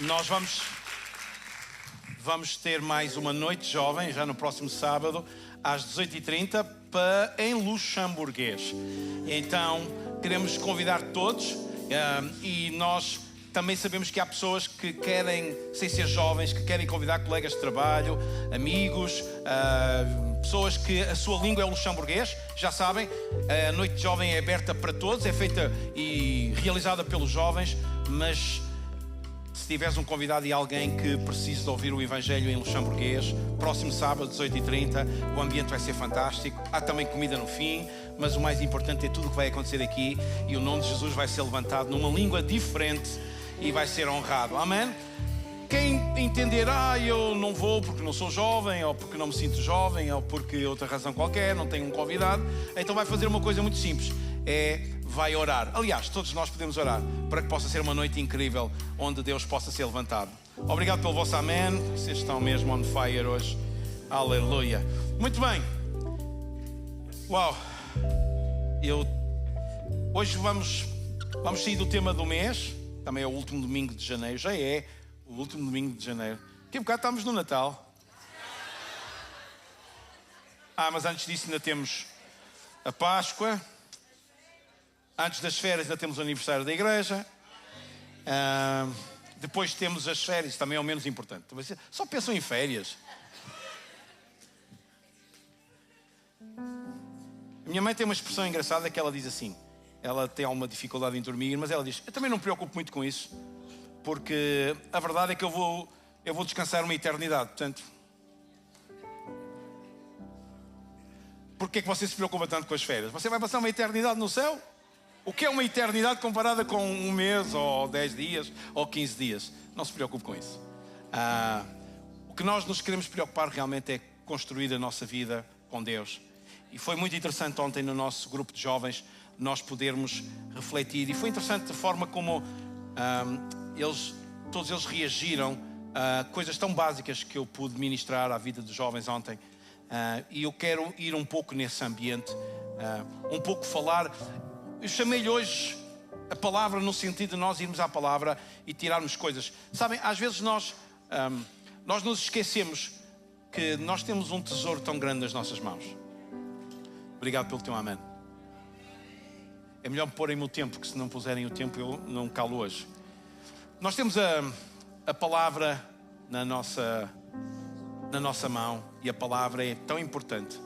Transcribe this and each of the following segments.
Nós vamos ter mais uma noite jovem, já no próximo sábado, às 18h30, em luxemburguês. Então, queremos convidar todos e nós também sabemos que há pessoas que querem, sem ser jovens, que querem convidar colegas de trabalho, amigos, pessoas que a sua língua é o luxemburguês. Já sabem, a noite jovem é aberta para todos, é feita e realizada pelos jovens, mas se tiveres um convidado e alguém que precise de ouvir o Evangelho em luxemburguês, próximo sábado, 18h30, o ambiente vai ser fantástico. Há também comida no fim, mas o mais importante é tudo o que vai acontecer aqui e o nome de Jesus vai ser levantado numa língua diferente e vai ser honrado. Amém? Quem entender, eu não vou porque não sou jovem, ou porque não me sinto jovem, ou porque outra razão qualquer, não tenho um convidado, então vai fazer uma coisa muito simples, vai orar. Aliás, todos nós podemos orar para que possa ser uma noite incrível, onde Deus possa ser levantado. Obrigado pelo vosso amém, vocês estão mesmo on fire hoje. Aleluia. Muito bem. Uau. Hoje vamos sair do tema do mês. Também é o último domingo de janeiro. Já é o último domingo de janeiro. Daqui a bocado estamos no Natal. Mas antes disso ainda temos a Páscoa. Antes das férias ainda temos o aniversário da igreja. Depois temos as férias, também é o menos importante. Só pensam em férias. A minha mãe tem uma expressão engraçada que ela diz assim. Ela tem alguma dificuldade em dormir, mas ela diz, eu também não me preocupo muito com isso, porque a verdade é que eu vou descansar uma eternidade. Portanto, porquê é que você se preocupa tanto com as férias? Você vai passar uma eternidade no céu? O que é uma eternidade comparada com um mês, ou 10 dias, ou 15 dias? Não se preocupe com isso. O que nós nos queremos preocupar realmente é construir a nossa vida com Deus. E foi muito interessante ontem no nosso grupo de jovens nós podermos refletir. E foi interessante a forma como todos eles reagiram a coisas tão básicas que eu pude ministrar à vida dos jovens ontem. E eu quero ir um pouco nesse ambiente, um pouco falar. Eu chamei-lhe hoje a palavra no sentido de nós irmos à palavra e tirarmos coisas. Sabem, às vezes nós nos esquecemos que nós temos um tesouro tão grande nas nossas mãos. Obrigado pelo teu amém. É melhor porem-me o tempo, que se não puserem o tempo eu não calo hoje. Nós temos a palavra na nossa mão e a palavra é tão importante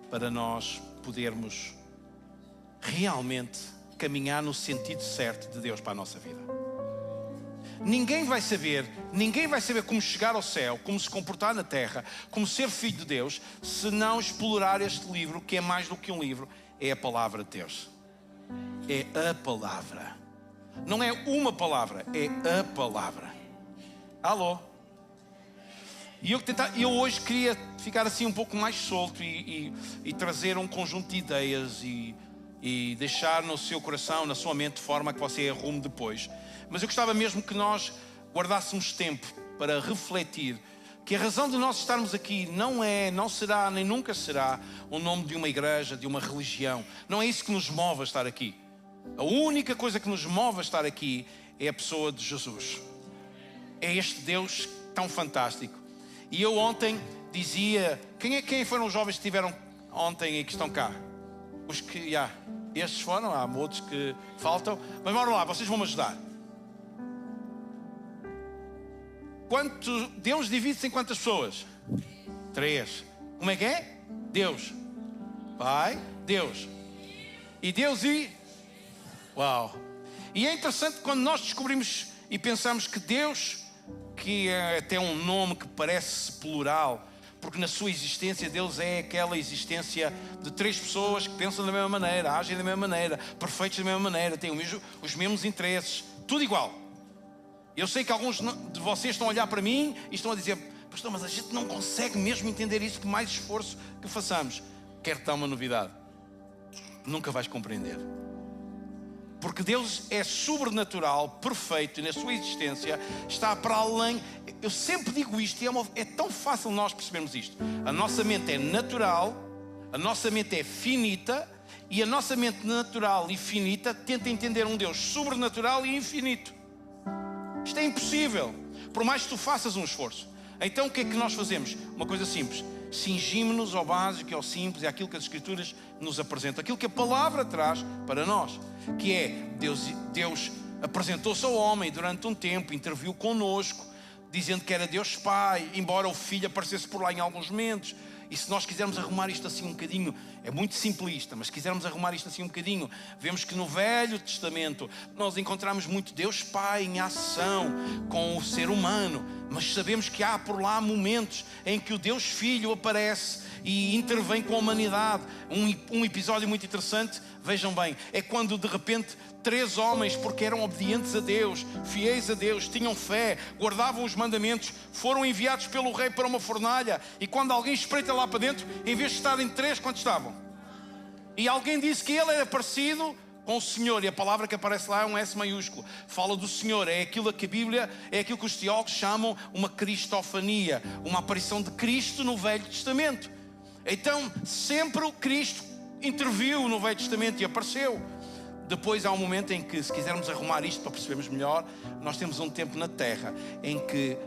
para nós podermos realmente caminhar no sentido certo de Deus para a nossa vida. Ninguém vai saber como chegar ao céu, como se comportar na terra, como ser filho de Deus, se não explorar este livro, que é mais do que um livro, é a palavra de Deus. É a palavra. Não é uma palavra, é a palavra. Alô? E eu hoje queria ficar assim um pouco mais solto e trazer um conjunto de ideias e deixar no seu coração, na sua mente, de forma que você arrume depois. Mas eu gostava mesmo que nós guardássemos tempo para refletir que a razão de nós estarmos aqui não será, nem nunca será o nome de uma igreja, de uma religião. Não é isso que nos move a estar aqui. A única coisa que nos move a estar aqui é a pessoa de Jesus. É este Deus tão fantástico. E eu ontem dizia, quem foram os jovens que estiveram ontem e que estão cá? Os que, estes foram, há outros que faltam, mas bora lá, vocês vão me ajudar. Deus divide-se em quantas pessoas? 3. Como é que é? Deus, Pai, Deus. E Deus Uau! E é interessante quando nós descobrimos e pensamos que Deus, que é até um nome que parece plural, porque na sua existência Deus é aquela existência de 3 pessoas que pensam da mesma maneira, agem da mesma maneira, perfeitos da mesma maneira, têm os mesmos interesses, tudo igual. Eu sei que alguns de vocês estão a olhar para mim e estão a dizer, pastor, mas a gente não consegue mesmo entender isso, por mais esforço que façamos. Quero-te dar uma novidade. Nunca vais compreender. Porque Deus é sobrenatural, perfeito, e na sua existência está para além. Eu sempre digo isto e é tão fácil nós percebermos isto. A nossa mente é natural, a nossa mente é finita, e a nossa mente natural e finita tenta entender um Deus sobrenatural e infinito. Isto é impossível. por mais que tu faças um esforço. Então o que é que nós fazemos? Uma coisa simples: cingimos-nos ao básico e ao simples e àquilo que as Escrituras nos apresentam, aquilo que a palavra traz para nós, que é Deus apresentou-se ao homem durante um tempo, interviu connosco, dizendo que era Deus Pai, embora o Filho aparecesse por lá em alguns momentos. E se nós quisermos arrumar isto assim um bocadinho, é muito simplista, mas se quisermos arrumar isto assim um bocadinho, vemos que no Velho Testamento nós encontramos muito Deus Pai em ação com o ser humano, mas sabemos que há por lá momentos em que o Deus Filho aparece e intervém com a humanidade. Um episódio muito interessante, vejam bem, é quando de repente 3 homens, porque eram obedientes a Deus, fiéis a Deus, tinham fé, guardavam os mandamentos, foram enviados pelo rei para uma fornalha, e quando alguém espreita lá para dentro, em vez de estarem 3, quantos estavam? E alguém disse que ele era parecido com o Senhor, e a palavra que aparece lá é um S maiúsculo, fala do Senhor, é aquilo que a Bíblia, é aquilo que os teólogos chamam uma cristofania, uma aparição de Cristo no Velho Testamento. Então sempre o Cristo interviu no Velho Testamento e apareceu. Depois há um momento em que, se quisermos arrumar isto para percebermos melhor, nós temos um tempo na Terra em que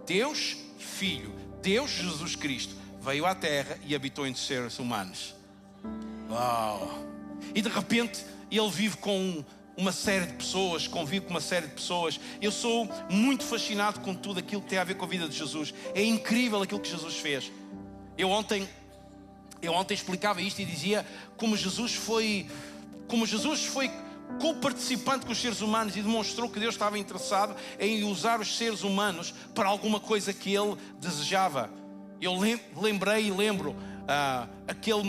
Deus Filho, Deus Jesus Cristo, veio à Terra e habitou entre os seres humanos. Uau! E de repente Ele vive com uma série de pessoas, convive com uma série de pessoas. Eu sou muito fascinado com tudo aquilo que tem a ver com a vida de Jesus. É incrível aquilo que Jesus fez. Eu ontem explicava isto e dizia como Jesus foi co-participante com os seres humanos e demonstrou que Deus estava interessado em usar os seres humanos para alguma coisa que Ele desejava. Eu lembro aquele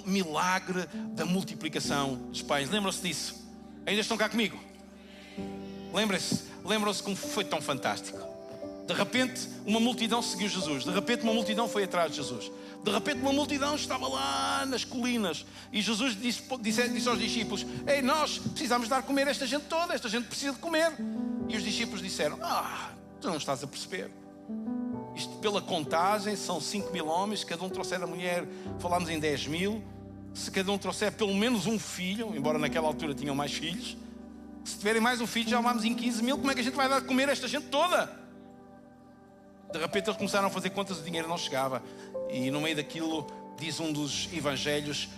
milagre da multiplicação dos pães. Lembram-se disso? Ainda estão cá comigo? Lembram-se como foi tão fantástico? De repente uma multidão seguiu Jesus, de repente uma multidão foi atrás de Jesus, de repente uma multidão estava lá nas colinas e Jesus disse aos discípulos: ei, nós precisamos dar a comer a esta gente toda, esta gente precisa de comer. E os discípulos disseram: tu não estás a perceber, isto pela contagem são 5.000 homens, se cada um trouxer a mulher, falámos em 10.000, se cada um trouxer pelo menos um filho, embora naquela altura tinham mais filhos, se tiverem mais um filho já vamos em 15.000, como é que a gente vai dar de comer a esta gente toda? De repente eles começaram a fazer contas, o dinheiro não chegava. E no meio daquilo diz um dos evangelhos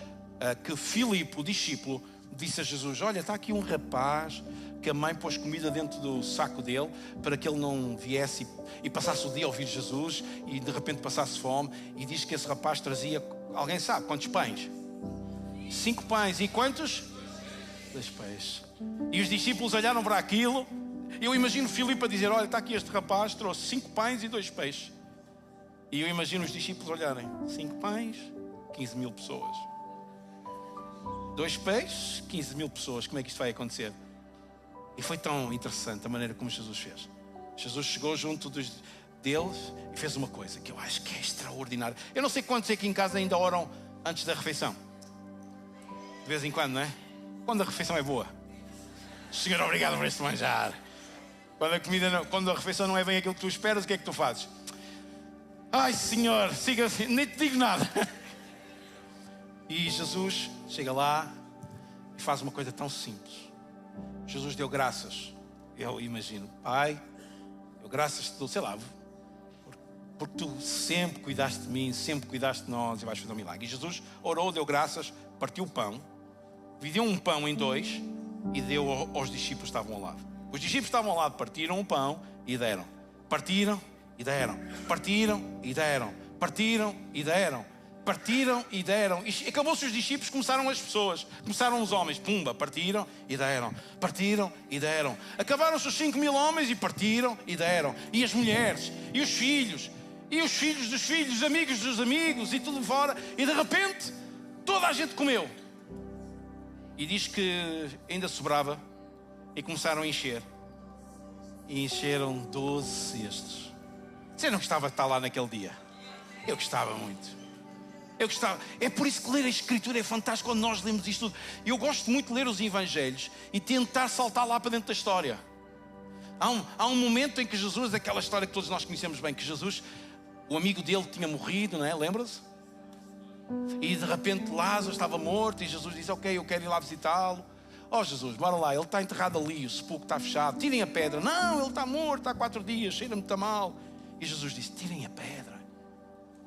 que Filipe, o discípulo, disse a Jesus: olha, está aqui um rapaz que a mãe pôs comida dentro do saco dele para que ele não viesse e passasse o dia a ouvir Jesus e de repente passasse fome. E diz que esse rapaz trazia, alguém sabe quantos pães? 5 pães. E quantos? 2 peixes. E os discípulos olharam para aquilo. Eu imagino Filipe a dizer: olha, está aqui este rapaz, trouxe 5 pães e 2 peixes. E eu imagino os discípulos olharem: 5 pães, 15.000 pessoas. 2 peixes, 15.000 pessoas. Como é que isto vai acontecer? E foi tão interessante a maneira como Jesus fez. Jesus chegou junto deles e fez uma coisa que eu acho que é extraordinária. Eu não sei quantos aqui em casa ainda oram antes da refeição. De vez em quando, não é? Quando a refeição é boa. Senhor, obrigado por este manjar. Quando a refeição não é bem aquilo que tu esperas, o que é que tu fazes? Ai, Senhor, siga assim, nem te digo nada. E Jesus chega lá e faz uma coisa tão simples. Jesus deu graças. Eu imagino: Pai, eu graças te dou, sei lá, porque tu sempre cuidaste de mim, sempre cuidaste de nós e vais fazer um milagre. E Jesus orou, deu graças, partiu o pão, dividiu um pão em 2 e deu aos discípulos que estavam ao lado. Os discípulos estavam ao lado, partiram o pão e deram. Partiram e deram. Partiram e deram. Partiram e deram. Partiram e deram. E acabou-se os discípulos, começaram as pessoas. Começaram os homens. Pumba, partiram e deram. Partiram e deram. Acabaram-se os 5.000 homens e partiram e deram. E as mulheres, e os filhos, e os filhos dos filhos, os amigos dos amigos, e tudo fora. E de repente, toda a gente comeu. E diz que ainda sobrava. E começaram a encher. E encheram 12 cestos. Você não gostava de estar lá naquele dia? Eu gostava muito. Eu gostava. É por isso que ler a Escritura é fantástico quando nós lemos isto tudo. Eu gosto muito de ler os Evangelhos e tentar saltar lá para dentro da história. Há um momento em que Jesus, aquela história que todos nós conhecemos bem, que Jesus, o amigo dele tinha morrido, não é? Lembra-se? E de repente Lázaro estava morto e Jesus disse: ok, eu quero ir lá visitá-lo. Oh Jesus, bora lá, ele está enterrado ali, o sepulcro está fechado, tirem a pedra. Não, ele está morto há 4 dias, cheira muito mal. E Jesus disse, tirem a pedra.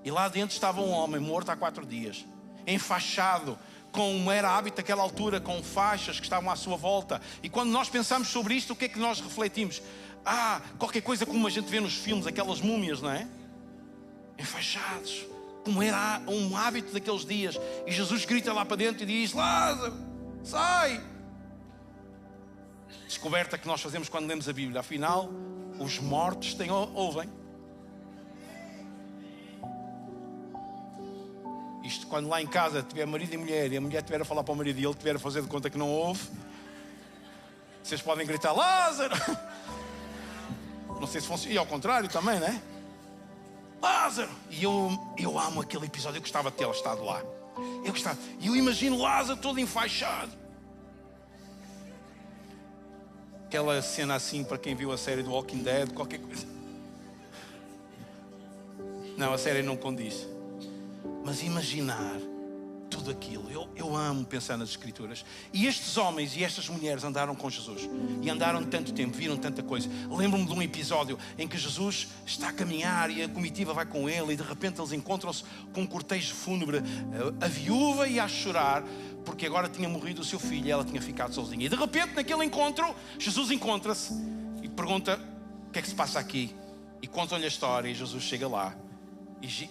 E lá dentro estava um homem morto há 4 dias, enfaixado, como era hábito naquela altura, com faixas que estavam à sua volta. E quando nós pensamos sobre isto, o que é que nós refletimos? Qualquer coisa como a gente vê nos filmes, aquelas múmias, não é? Enfaixados, como era um hábito daqueles dias. E Jesus grita lá para dentro e diz, Lázaro, sai. Descoberta que nós fazemos quando lemos a Bíblia. Afinal, os mortos ouvem. Isto quando lá em casa tiver marido e mulher, e a mulher estiver a falar para o marido e ele estiver a fazer de conta que não ouve, vocês podem gritar, Lázaro. Não sei se funciona. E ao contrário também, não é? Lázaro. E eu amo aquele episódio. Eu gostava de ter estado lá. E eu imagino Lázaro todo enfaixado. Aquela cena assim, para quem viu a série do Walking Dead, qualquer coisa. Não, a série não condiz. Mas imaginar tudo aquilo, eu amo pensar nas Escrituras. E estes homens e estas mulheres andaram com Jesus. E andaram tanto tempo, viram tanta coisa. Lembro-me de um episódio em que Jesus está a caminhar e a comitiva vai com ele. E de repente eles encontram-se com um cortejo fúnebre. A viúva ia a chorar porque agora tinha morrido o seu filho e ela tinha ficado sozinha. E de repente naquele encontro, Jesus encontra-se e pergunta, o que é que se passa aqui? E conta-lhe a história e Jesus chega lá.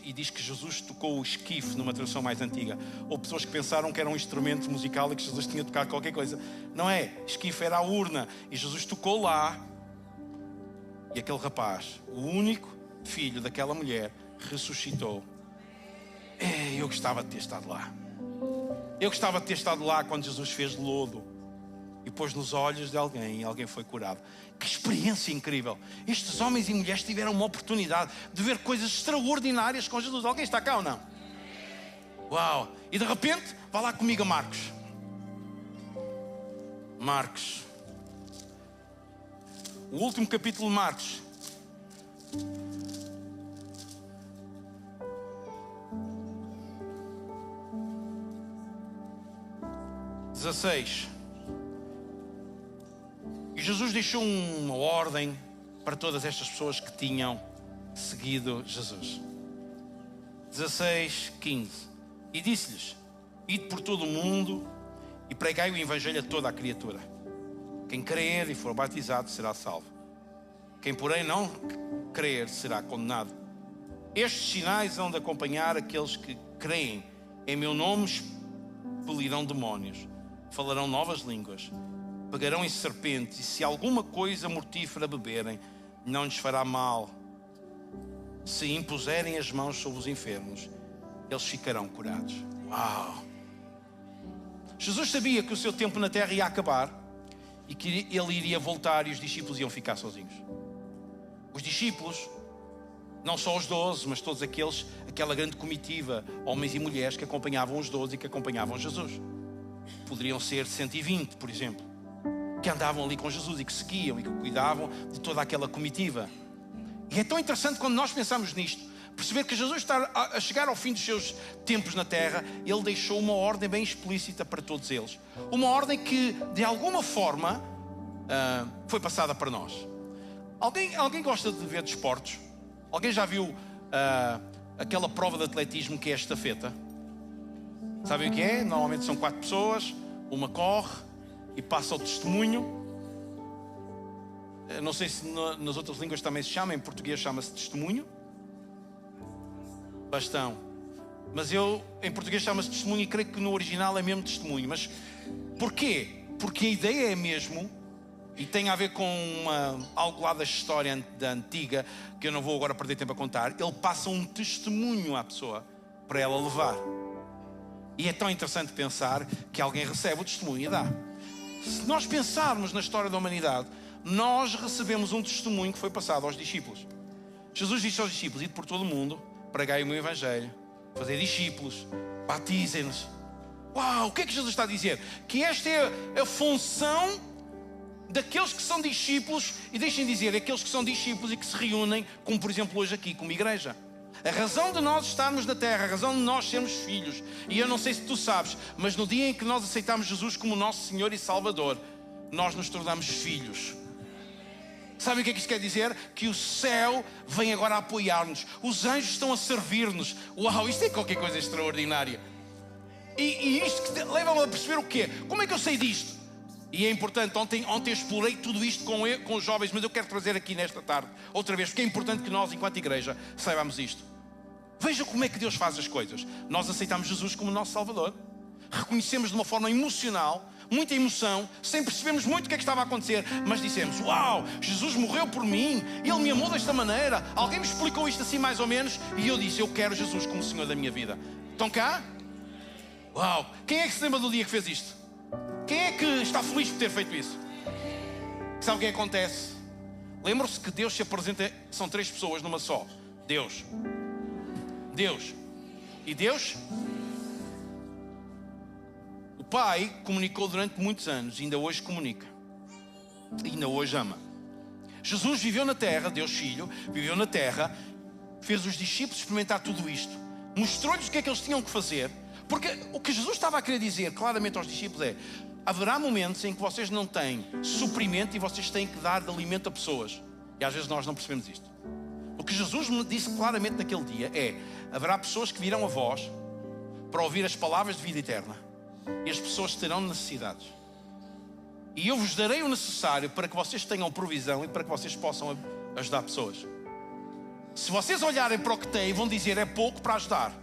E diz que Jesus tocou o esquife numa tradução mais antiga. Ou pessoas que pensaram que era um instrumento musical e que Jesus tinha tocado qualquer coisa. Não é, esquife era a urna. E Jesus tocou lá. E aquele rapaz, o único filho daquela mulher, ressuscitou. Eu gostava de ter estado lá. Eu gostava de ter estado lá quando Jesus fez lodo e pôs nos olhos de alguém e alguém foi curado. Que experiência incrível. Estes homens e mulheres tiveram uma oportunidade de ver coisas extraordinárias com Jesus. Alguém está cá ou não? Uau! E de repente, vá lá comigo a Marcos. Marcos. O último capítulo de Marcos. XVI. E Jesus deixou uma ordem para todas estas pessoas que tinham seguido Jesus. 16:15. E disse-lhes, ide por todo o mundo e pregai o evangelho a toda a criatura. Quem crer e for batizado será salvo. Quem porém não crer será condenado. Estes sinais hão de acompanhar aqueles que creem. Em meu nome expelirão demónios, falarão novas línguas, pegarão em serpentes, e se alguma coisa mortífera beberem, não lhes fará mal. Se impuserem as mãos sobre os enfermos, eles ficarão curados. Uau! Jesus sabia que o seu tempo na terra ia acabar e que ele iria voltar e os discípulos iam ficar sozinhos. Os discípulos, não só os 12, mas todos aquela grande comitiva, homens e mulheres que acompanhavam os 12 e que acompanhavam Jesus. Poderiam ser 120, por exemplo, que andavam ali com Jesus e que seguiam e que cuidavam de toda aquela comitiva. E é tão interessante quando nós pensamos nisto, perceber que Jesus está a chegar ao fim dos seus tempos na terra. Ele deixou uma ordem bem explícita para todos eles. Uma ordem que, de alguma forma, foi passada para nós. Alguém gosta de ver desportos? Alguém já viu aquela prova de atletismo que é a estafeta? Sabem o que é? Normalmente são 4 pessoas, uma corre e passa o testemunho. Não sei se nas outras línguas também se chama, em português chama-se testemunho. Bastão. Mas em português chama-se testemunho e creio que no original é mesmo testemunho. Mas porquê? Porque a ideia é mesmo, e tem a ver com algo lá da história da antiga, que eu não vou agora perder tempo a contar. Ele passa um testemunho à pessoa para ela levar. E é tão interessante pensar que alguém recebe o testemunho e dá. Se nós pensarmos na história da humanidade, nós recebemos um testemunho que foi passado aos discípulos. Jesus disse aos discípulos, ide por todo o mundo, pregai o meu evangelho, fazer discípulos, batizem-nos. Uau, o que é que Jesus está a dizer? Que esta é a função daqueles que são discípulos, e deixem dizer, aqueles que são discípulos e que se reúnem, como por exemplo hoje aqui, como igreja. A razão de nós estarmos na terra, a razão de nós sermos filhos, e eu não sei se tu sabes, mas no dia em que nós aceitamos Jesus como nosso Senhor e Salvador, nós nos tornamos filhos. Sabem o que é que isto quer dizer? Que o céu vem agora a apoiar-nos, os anjos estão a servir-nos. Uau, isto é qualquer coisa extraordinária. E isto que leva-me a perceber o quê? Como é que eu sei disto? E é importante, ontem explorei tudo isto com os jovens, mas eu quero trazer aqui nesta tarde, outra vez, porque é importante que nós, enquanto igreja, saibamos isto. Veja como é que Deus faz as coisas. Nós aceitamos Jesus como nosso Salvador, reconhecemos de uma forma emocional, muita emoção, sem percebermos muito o que é que estava a acontecer, mas dissemos: uau, Jesus morreu por mim, Ele me amou desta maneira, alguém me explicou isto assim mais ou menos, e eu disse: eu quero Jesus como Senhor da minha vida. Estão cá? Uau, quem é que se lembra do dia que fez isto? Quem é que está feliz por ter feito isso? Sabe o que acontece? Lembram-se que Deus se apresenta, são 3 pessoas numa só. Deus e Deus. O Pai comunicou durante muitos anos, ainda hoje comunica, ainda hoje ama. Jesus viveu na terra, Deus Filho, viveu na terra, fez os discípulos experimentar tudo isto, mostrou-lhes o que é que eles tinham que fazer, porque o que Jesus estava a querer dizer claramente aos discípulos é: haverá momentos em que vocês não têm suprimento e vocês têm que dar de alimento a pessoas, e às vezes nós não percebemos isto. O que Jesus me disse claramente naquele dia é: haverá pessoas que virão a vós para ouvir as palavras de vida eterna, e as pessoas terão necessidades, e eu vos darei o necessário para que vocês tenham provisão e para que vocês possam ajudar pessoas. Se vocês olharem para o que têm, vão dizer: é pouco para ajudar.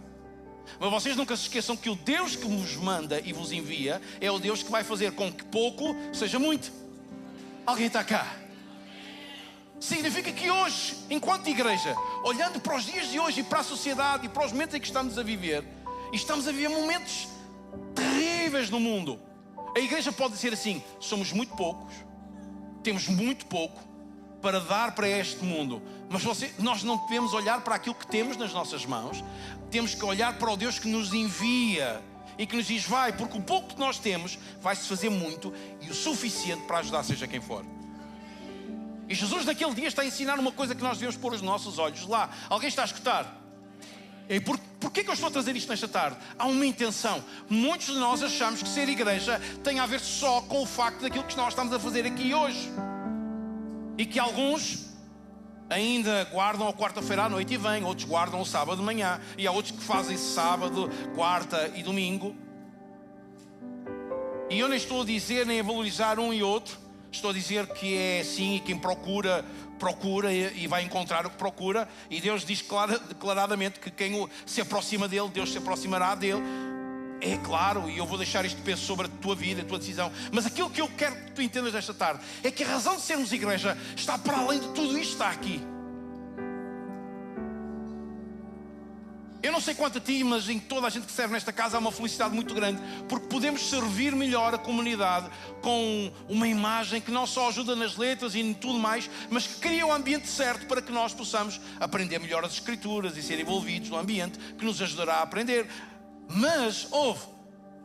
Mas vocês nunca se esqueçam que o Deus que vos manda e vos envia é o Deus que vai fazer com que pouco seja muito. Alguém está cá? Significa que hoje, enquanto igreja, olhando para os dias de hoje e para a sociedade e para os momentos em que estamos a viver, e estamos a viver momentos terríveis no mundo, a igreja pode dizer assim: somos muito poucos, temos muito pouco para dar para este mundo, mas nós não devemos olhar para aquilo que temos nas nossas mãos, temos que olhar para o Deus que nos envia e que nos diz: vai, porque o pouco que nós temos vai-se fazer muito e o suficiente para ajudar seja quem for. E Jesus naquele dia está a ensinar uma coisa que nós devemos pôr os nossos olhos lá. Alguém está a escutar? E porquê que eu estou a trazer isto nesta tarde? Há uma intenção. Muitos de nós achamos que ser igreja tem a ver só com o facto daquilo que nós estamos a fazer aqui hoje, e que alguns ainda guardam a quarta-feira à noite e vêm, outros guardam o sábado de manhã, e há outros que fazem sábado, quarta e domingo. E eu nem estou a dizer nem a valorizar um e outro, estou a dizer que é assim, e quem procura e vai encontrar o que procura, e Deus diz declaradamente que quem se aproxima dele, Deus se aproximará dele. É claro, e eu vou deixar este peso sobre a tua vida, a tua decisão, mas aquilo que eu quero que tu entendas esta tarde é que a razão de sermos igreja está para além de tudo isto, está aqui. Eu não sei quanto a ti, mas em toda a gente que serve nesta casa há uma felicidade muito grande, porque podemos servir melhor a comunidade com uma imagem que não só ajuda nas letras e em tudo mais, mas que cria o ambiente certo para que nós possamos aprender melhor as escrituras e ser envolvidos no ambiente que nos ajudará a aprender. Mas,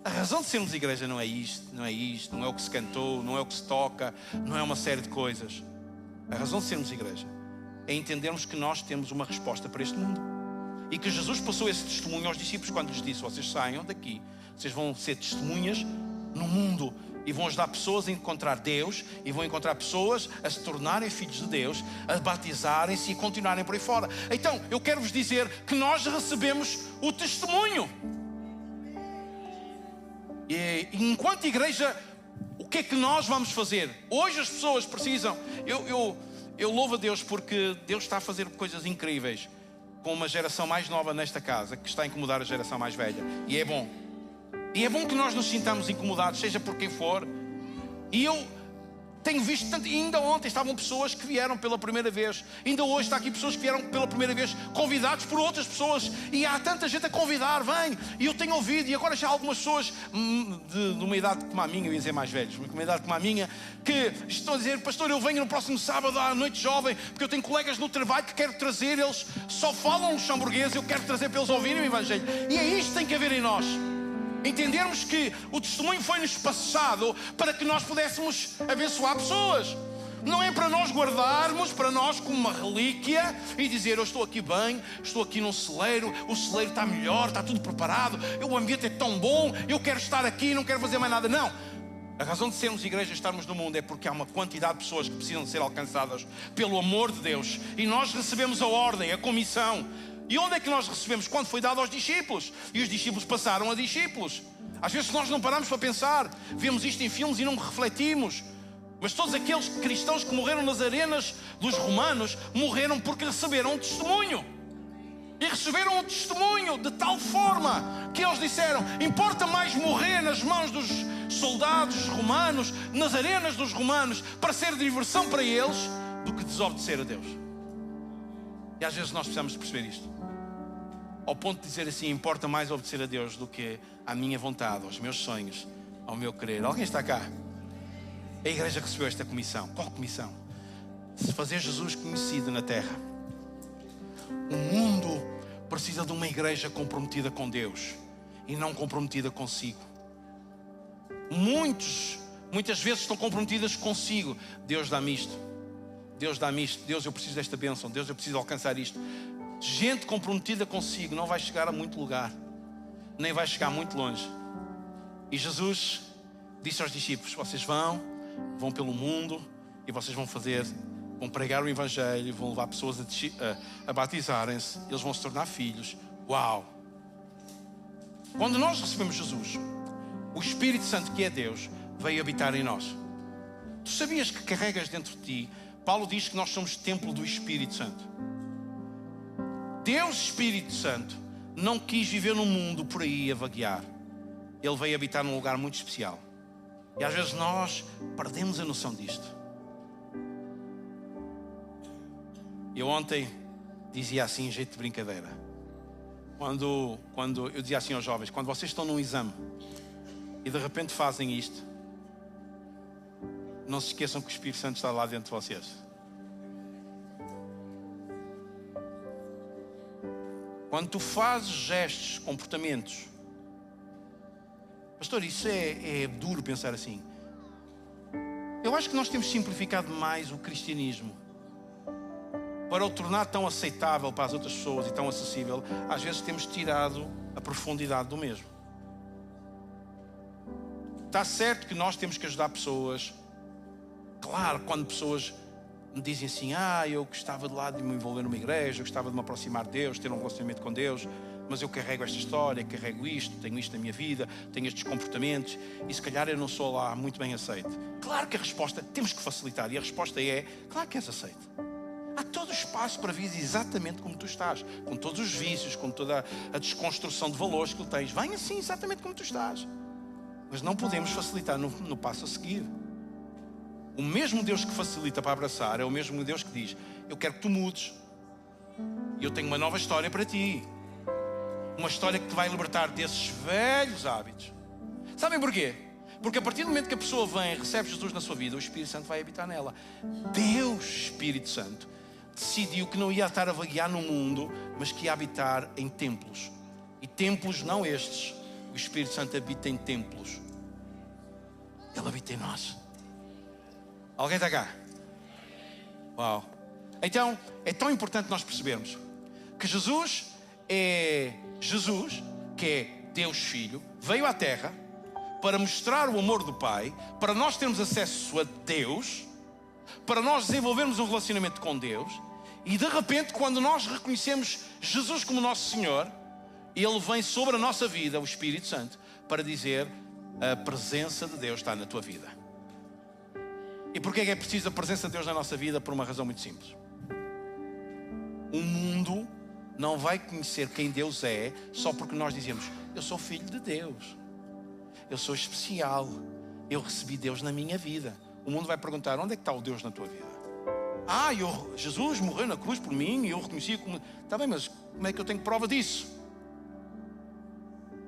a razão de sermos igreja não é isto, não é o que se cantou, não é o que se toca, não é uma série de coisas. A razão de sermos igreja é entendermos que nós temos uma resposta para este mundo. E que Jesus passou esse testemunho aos discípulos quando lhes disse: vocês saiam daqui, vocês vão ser testemunhas no mundo e vão ajudar pessoas a encontrar Deus, e vão encontrar pessoas a se tornarem filhos de Deus, a batizarem-se e continuarem por aí fora. Então, eu quero vos dizer que nós recebemos o testemunho. E enquanto igreja, o que é que nós vamos fazer? Hoje as pessoas precisam. Eu louvo a Deus porque Deus está a fazer coisas incríveis com uma geração mais nova nesta casa, que está a incomodar a geração mais velha. E é bom. E é bom que nós nos sintamos incomodados, seja por quem for. E eu tenho visto tanto, ainda ontem estavam pessoas que vieram pela primeira vez, ainda hoje está aqui pessoas que vieram pela primeira vez, convidados por outras pessoas, e há tanta gente a convidar, vem, e eu tenho ouvido, e agora já há algumas pessoas de uma idade como a minha, eu ia dizer mais velhos, uma idade como a minha, que estão a dizer: pastor, eu venho no próximo sábado à noite jovem, porque eu tenho colegas no trabalho que quero trazer, eles só falam luxemburguês, eu quero trazer para eles ouvirem o Evangelho. E é isto que tem que haver em nós. Entendermos que o testemunho foi-nos passado para que nós pudéssemos abençoar pessoas. Não é para nós guardarmos para nós como uma relíquia e dizer: eu estou aqui bem, estou aqui num celeiro, o celeiro está melhor, está tudo preparado, o ambiente é tão bom, eu quero estar aqui, não quero fazer mais nada. Não. A razão de sermos igreja e estarmos no mundo é porque há uma quantidade de pessoas que precisam de ser alcançadas pelo amor de Deus. E nós recebemos a ordem, a comissão. E onde é que nós recebemos? Quando foi dado aos discípulos. E os discípulos passaram a discípulos. Às vezes nós não paramos para pensar, vemos isto em filmes e não refletimos. Mas todos aqueles cristãos que morreram nas arenas dos romanos morreram porque receberam um testemunho. E receberam um testemunho de tal forma que eles disseram: importa mais morrer nas mãos dos soldados romanos, nas arenas dos romanos, para ser diversão para eles, do que desobedecer a Deus. E às vezes nós precisamos perceber isto, ao ponto de dizer assim: importa mais obedecer a Deus do que à minha vontade, aos meus sonhos, ao meu querer. Alguém está cá? A igreja recebeu esta comissão. Qual comissão? De fazer Jesus conhecido na terra. O mundo precisa de uma igreja comprometida com Deus e não comprometida consigo. Muitas vezes estão comprometidas consigo. Deus dá-me isto, Deus dá-me isto, Deus, eu preciso desta bênção, Deus, eu preciso alcançar isto. Gente comprometida consigo não vai chegar a muito lugar, nem vai chegar muito longe. E Jesus disse aos discípulos: vocês vão pelo mundo e vocês vão pregar o Evangelho, vão levar pessoas a batizarem-se, eles vão se tornar filhos. Uau! Quando nós recebemos Jesus, o Espírito Santo, que é Deus, veio habitar em nós. Tu sabias que carregas dentro de ti? Paulo diz que nós somos templo do Espírito Santo. Deus, Espírito Santo, não quis viver num mundo por aí a vaguear. Ele veio habitar num lugar muito especial. E às vezes nós perdemos a noção disto. Eu ontem dizia assim, em jeito de brincadeira, quando eu dizia assim aos jovens: quando vocês estão num exame e de repente fazem isto, não se esqueçam que o Espírito Santo está lá dentro de vocês. Quando tu fazes gestos, comportamentos, pastor, isso é duro pensar assim. Eu acho que nós temos simplificado mais o cristianismo para o tornar tão aceitável para as outras pessoas e tão acessível. Às vezes temos tirado a profundidade do mesmo. Está certo que nós temos que ajudar pessoas. Claro, quando pessoas me dizem assim: eu gostava de lá de me envolver numa igreja, eu gostava de me aproximar de Deus, ter um relacionamento com Deus, mas eu carrego esta história, carrego isto, tenho isto na minha vida, tenho estes comportamentos e se calhar eu não sou lá muito bem aceito. Claro que a resposta, temos que facilitar, e a resposta é: claro que és aceito. Há todo o espaço para vir exatamente como tu estás, com todos os vícios, com toda a desconstrução de valores que tu tens. Vem assim exatamente como tu estás. Mas não podemos facilitar no passo a seguir. O mesmo Deus que facilita para abraçar é o mesmo Deus que diz: eu quero que tu mudes, e eu tenho uma nova história para ti. Uma história que te vai libertar desses velhos hábitos. Sabem porquê? Porque a partir do momento que a pessoa vem e recebe Jesus na sua vida, o Espírito Santo vai habitar nela. Deus, Espírito Santo, decidiu que não ia estar a vaguear no mundo, mas que ia habitar em templos. E templos não estes. O Espírito Santo habita em templos. Ele habita em nós. Alguém está cá? Uau! Então, é tão importante nós percebermos que Jesus, que é Deus Filho, veio à Terra para mostrar o amor do Pai, para nós termos acesso a Deus, para nós desenvolvermos um relacionamento com Deus. E de repente, quando nós reconhecemos Jesus como nosso Senhor, Ele vem sobre a nossa vida, o Espírito Santo, para dizer: a presença de Deus está na tua vida. E porquê é preciso a presença de Deus na nossa vida? Por uma razão muito simples. O mundo não vai conhecer quem Deus é só porque nós dizemos: eu sou filho de Deus, eu sou especial, eu recebi Deus na minha vida. O mundo vai perguntar: onde é que está o Deus na tua vida? Jesus morreu na cruz por mim e eu reconheci como... Está bem, mas como é que eu tenho prova disso?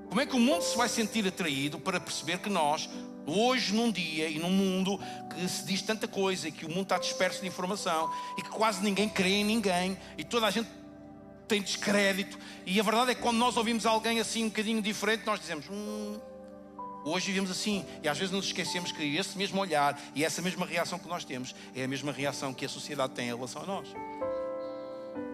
Como é que o mundo se vai sentir atraído para perceber que nós, hoje num dia e num mundo que se diz tanta coisa e que o mundo está disperso de informação e que quase ninguém crê em ninguém e toda a gente tem descrédito, e a verdade é que quando nós ouvimos alguém assim um bocadinho diferente, nós dizemos: Hoje vivemos assim, e às vezes nos esquecemos que esse mesmo olhar e essa mesma reação que nós temos é a mesma reação que a sociedade tem em relação a nós.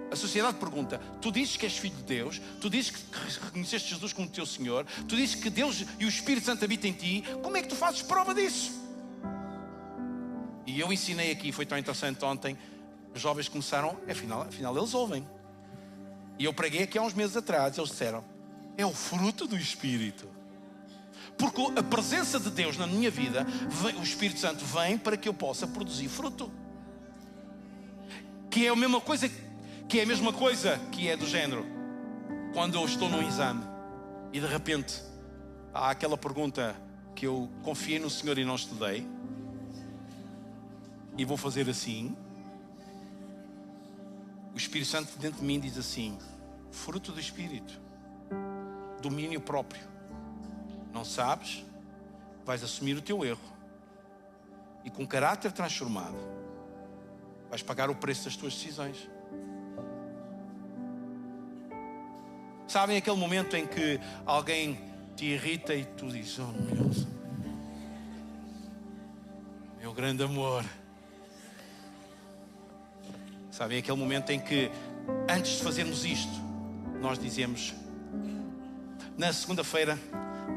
A sociedade pergunta: tu dizes que és filho de Deus, tu dizes que reconheceste Jesus como teu Senhor, tu dizes que Deus e o Espírito Santo habitam em ti, como é que tu fazes prova disso? E eu ensinei aqui, foi tão interessante ontem, os jovens começaram, afinal eles ouvem. E eu preguei aqui há uns meses atrás, eles disseram: é o fruto do Espírito. Porque a presença de Deus na minha vida, o Espírito Santo vem para que eu possa produzir fruto. Que é a mesma coisa que é do género, quando eu estou num exame e de repente há aquela pergunta que eu confiei no Senhor e não estudei, e vou fazer assim. O Espírito Santo dentro de mim diz assim: fruto do Espírito, domínio próprio. Não sabes? Vais assumir o teu erro e com caráter transformado vais pagar o preço das tuas decisões. Sabem aquele momento em que alguém te irrita e tu dizes: oh meu grande amor. Sabem aquele momento em que antes de fazermos isto, nós dizemos... Na segunda-feira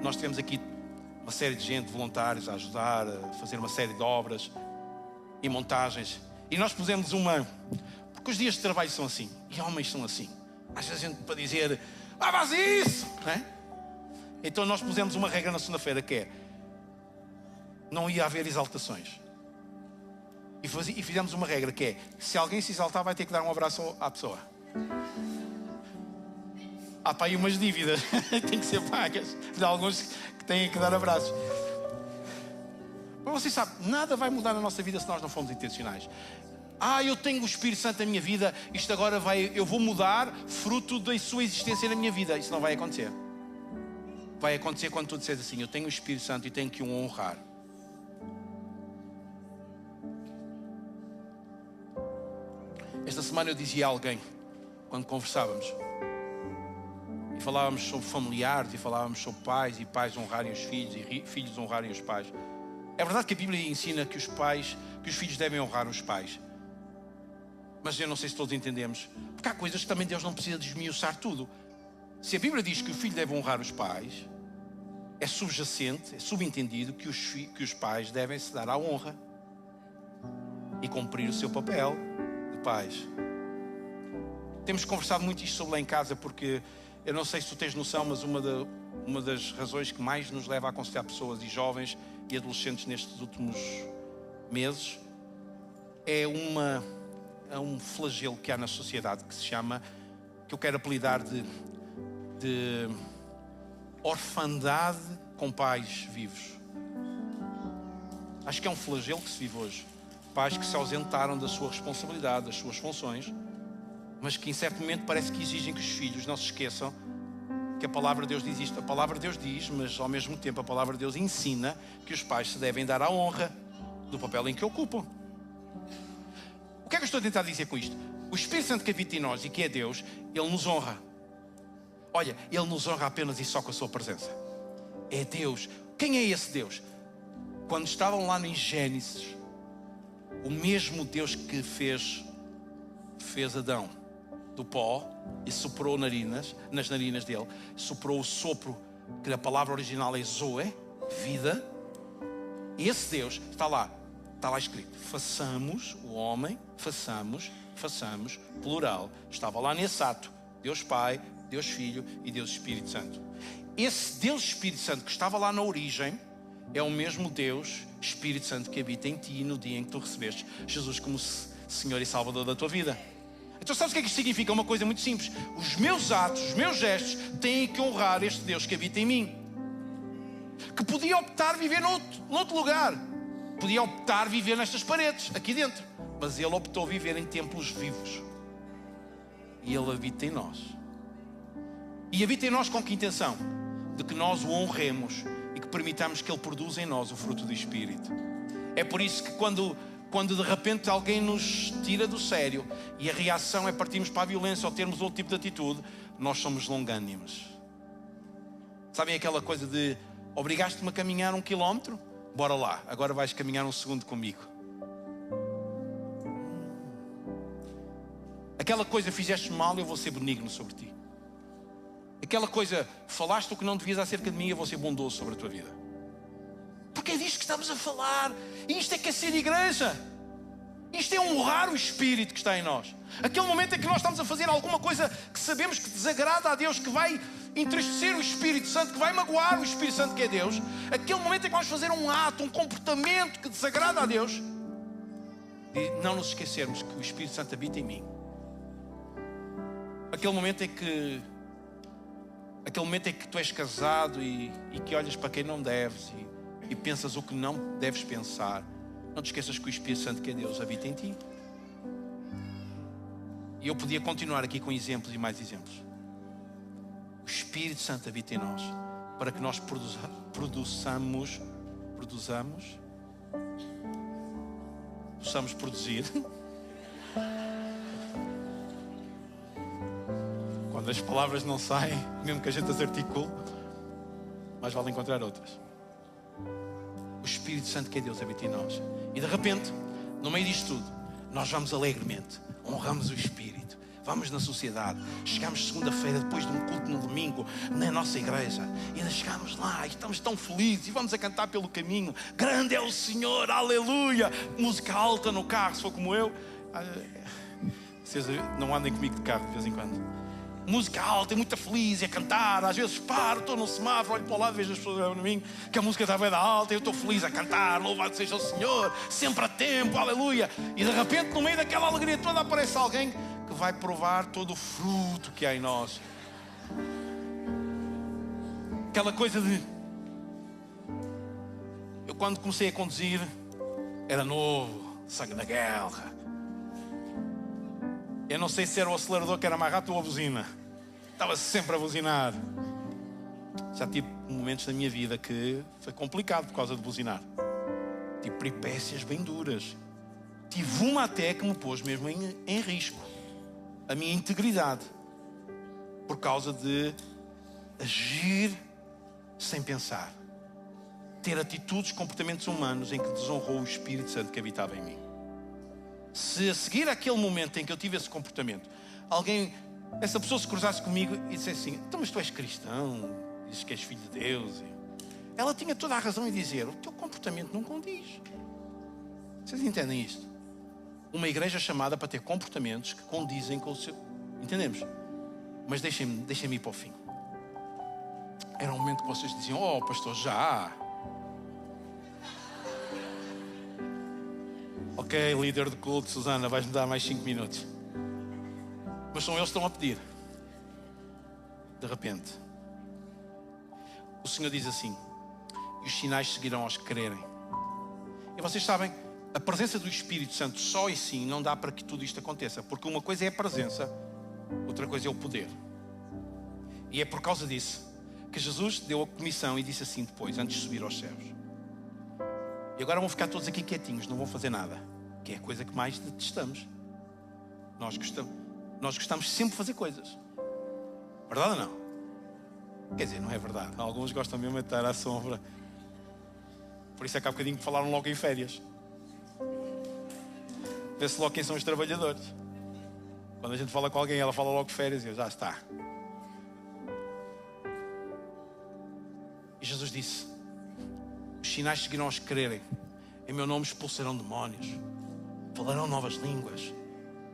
nós tivemos aqui uma série de gente, voluntários, a ajudar a fazer uma série de obras e montagens. E nós pusemos porque os dias de trabalho são assim, e homens são assim. Às vezes a gente para dizer: faz isso, não é? Então nós pusemos uma regra na segunda-feira que é: não ia haver exaltações. E fizemos uma regra que é: se alguém se exaltar vai ter que dar um abraço à pessoa. Há para aí umas dívidas têm que ser pagas de alguns que têm que dar abraços. Mas vocês sabem, nada vai mudar na nossa vida se nós não formos intencionais. Eu tenho o Espírito Santo na minha vida, isto agora eu vou mudar fruto da sua existência na minha vida. Isso não vai acontecer. Vai acontecer quando tu disseres assim: eu tenho o Espírito Santo e tenho que o honrar. Esta semana eu dizia a alguém, quando conversávamos, e falávamos sobre familiares, e falávamos sobre pais, e pais honrarem os filhos, e filhos honrarem os pais. É verdade que a Bíblia ensina que os filhos devem honrar os pais. Mas eu não sei se todos entendemos, porque há coisas que também Deus não precisa desmiuçar tudo. Se a Bíblia diz que o filho deve honrar os pais, é subjacente, é subentendido que os pais devem se dar à honra e cumprir o seu papel de pais. Temos conversado muito isto sobre lá em casa, porque eu não sei se tu tens noção, mas uma das razões que mais nos leva a aconselhar pessoas e jovens e adolescentes nestes últimos meses é um flagelo que há na sociedade que se chama, que eu quero apelidar de orfandade com pais vivos. Acho que é um flagelo que se vive hoje. Pais que se ausentaram da sua responsabilidade, das suas funções, mas que em certo momento parece que exigem que os filhos não se esqueçam que a palavra de Deus diz isto. A palavra de Deus diz, mas ao mesmo tempo a palavra de Deus ensina que os pais se devem dar à honra do papel em que ocupam. O que é que eu estou a tentar dizer com isto? O Espírito Santo que habita em nós e que é Deus, Ele nos honra. Olha, Ele nos honra apenas e só com a sua presença. É Deus. Quem é esse Deus? Quando estavam lá em Gênesis, o mesmo Deus que fez Adão do pó e soprou nas narinas dele, soprou o sopro, que a palavra original é Zoe, vida. E esse Deus está lá escrito: façamos o homem, façamos, plural. Estava lá nesse ato: Deus Pai, Deus Filho e Deus Espírito Santo. Esse Deus Espírito Santo que estava lá na origem é o mesmo Deus Espírito Santo que habita em ti no dia em que tu recebeste Jesus como Senhor e Salvador da tua vida. Então sabes o que é que isto significa? Uma coisa muito simples: os meus atos, os meus gestos têm que honrar este Deus que habita em mim, que podia optar viver noutro lugar, podia optar viver nestas paredes, aqui dentro, mas Ele optou viver em templos vivos. E Ele habita em nós. E habita em nós com que intenção? De que nós o honremos e que permitamos que Ele produza em nós o fruto do Espírito. É por isso que quando de repente alguém nos tira do sério e a reação é partirmos para a violência ou termos outro tipo de atitude, nós somos longânimos. Sabem aquela coisa de Obrigaste-me a caminhar 1 quilómetro? Bora lá, agora vais caminhar 1 segundo comigo. Aquela coisa fizeste mal, eu vou ser benigno sobre ti. Aquela coisa, falaste o que não devias acerca de mim, eu vou ser bondoso sobre a tua vida. Porque é disto que estamos a falar. E isto é que é ser igreja. Isto é honrar o Espírito que está em nós. Aquele momento em que nós estamos a fazer alguma coisa que sabemos que desagrada a Deus, que vai entristecer o Espírito Santo, que vai magoar o Espírito Santo que é Deus. Aquele momento em que vamos fazer um ato, um comportamento que desagrada a Deus. E não nos esquecermos que o Espírito Santo habita em mim. Aquele momento em que tu és casado e que olhas para quem não deves e pensas o que não deves pensar. Não te esqueças que o Espírito Santo que é Deus habita em ti. E eu podia continuar aqui com exemplos e mais exemplos. O Espírito Santo habita em nós para que nós possamos produzir. Quando as palavras não saem, mesmo que a gente as articule, mas vale encontrar outras. O Espírito Santo que é Deus habita em nós. E de repente, no meio disto tudo, nós vamos alegremente, honramos o Espírito, vamos na sociedade, chegamos segunda-feira depois de um culto no domingo na nossa igreja e ainda chegamos lá e estamos tão felizes e vamos a cantar pelo caminho. Grande é o Senhor, aleluia. Música alta no carro, se for como eu. Vocês não andem comigo de carro de vez em quando. Música alta, muito feliz, a cantar. Às vezes paro, estou no semáforo, olho para o lado, vejo as pessoas a mim, que a música está bem da alta, e eu estou feliz a cantar, louvado seja o Senhor, sempre a tempo, aleluia. E de repente, no meio daquela alegria toda, aparece alguém que vai provar todo o fruto que há em nós. Aquela coisa de... Eu quando comecei a conduzir, era novo, sangue na guerra. Eu não sei se era o acelerador que era mais rápido ou a buzina. Estava sempre a buzinar. Já tive momentos na minha vida que foi complicado por causa de buzinar. Tive peripécias bem duras. Tive uma até que me pôs mesmo em risco. A minha integridade. Por causa de agir sem pensar. Ter atitudes, comportamentos humanos em que desonrou o Espírito Santo que habitava em mim. Se a seguir aquele momento em que eu tive esse comportamento, essa pessoa se cruzasse comigo e dissesse assim: então, mas tu és cristão, dizes que és filho de Deus. Ela tinha toda a razão em dizer: o teu comportamento não condiz. Vocês entendem isto? Uma igreja chamada para ter comportamentos que condizem com o seu... Entendemos? Mas deixem-me ir para o fim. Era um momento que vocês diziam: oh pastor, já... Ok, líder de culto, Susana, vais-me dar mais 5 minutos. Mas são eles que estão a pedir. De repente, o Senhor diz assim: e os sinais seguirão aos que crerem. E vocês sabem, a presença do Espírito Santo só e sim não dá para que tudo isto aconteça. Porque uma coisa é a presença, outra coisa é o poder. E é por causa disso que Jesus deu a comissão e disse assim depois, antes de subir aos céus: e agora vão ficar todos aqui quietinhos, não vão fazer nada. Que é a coisa que mais detestamos. Nós gostamos sempre de fazer coisas. Verdade ou não? Quer dizer, não é verdade. Alguns gostam mesmo de estar à sombra. Por isso é que há bocadinho falaram logo em férias. Vê-se logo quem são os trabalhadores. Quando a gente fala com alguém, ela fala logo férias e eu, já está. E Jesus disse: os sinais seguirão aos que crerem. Em meu nome expulsarão demónios, falarão novas línguas.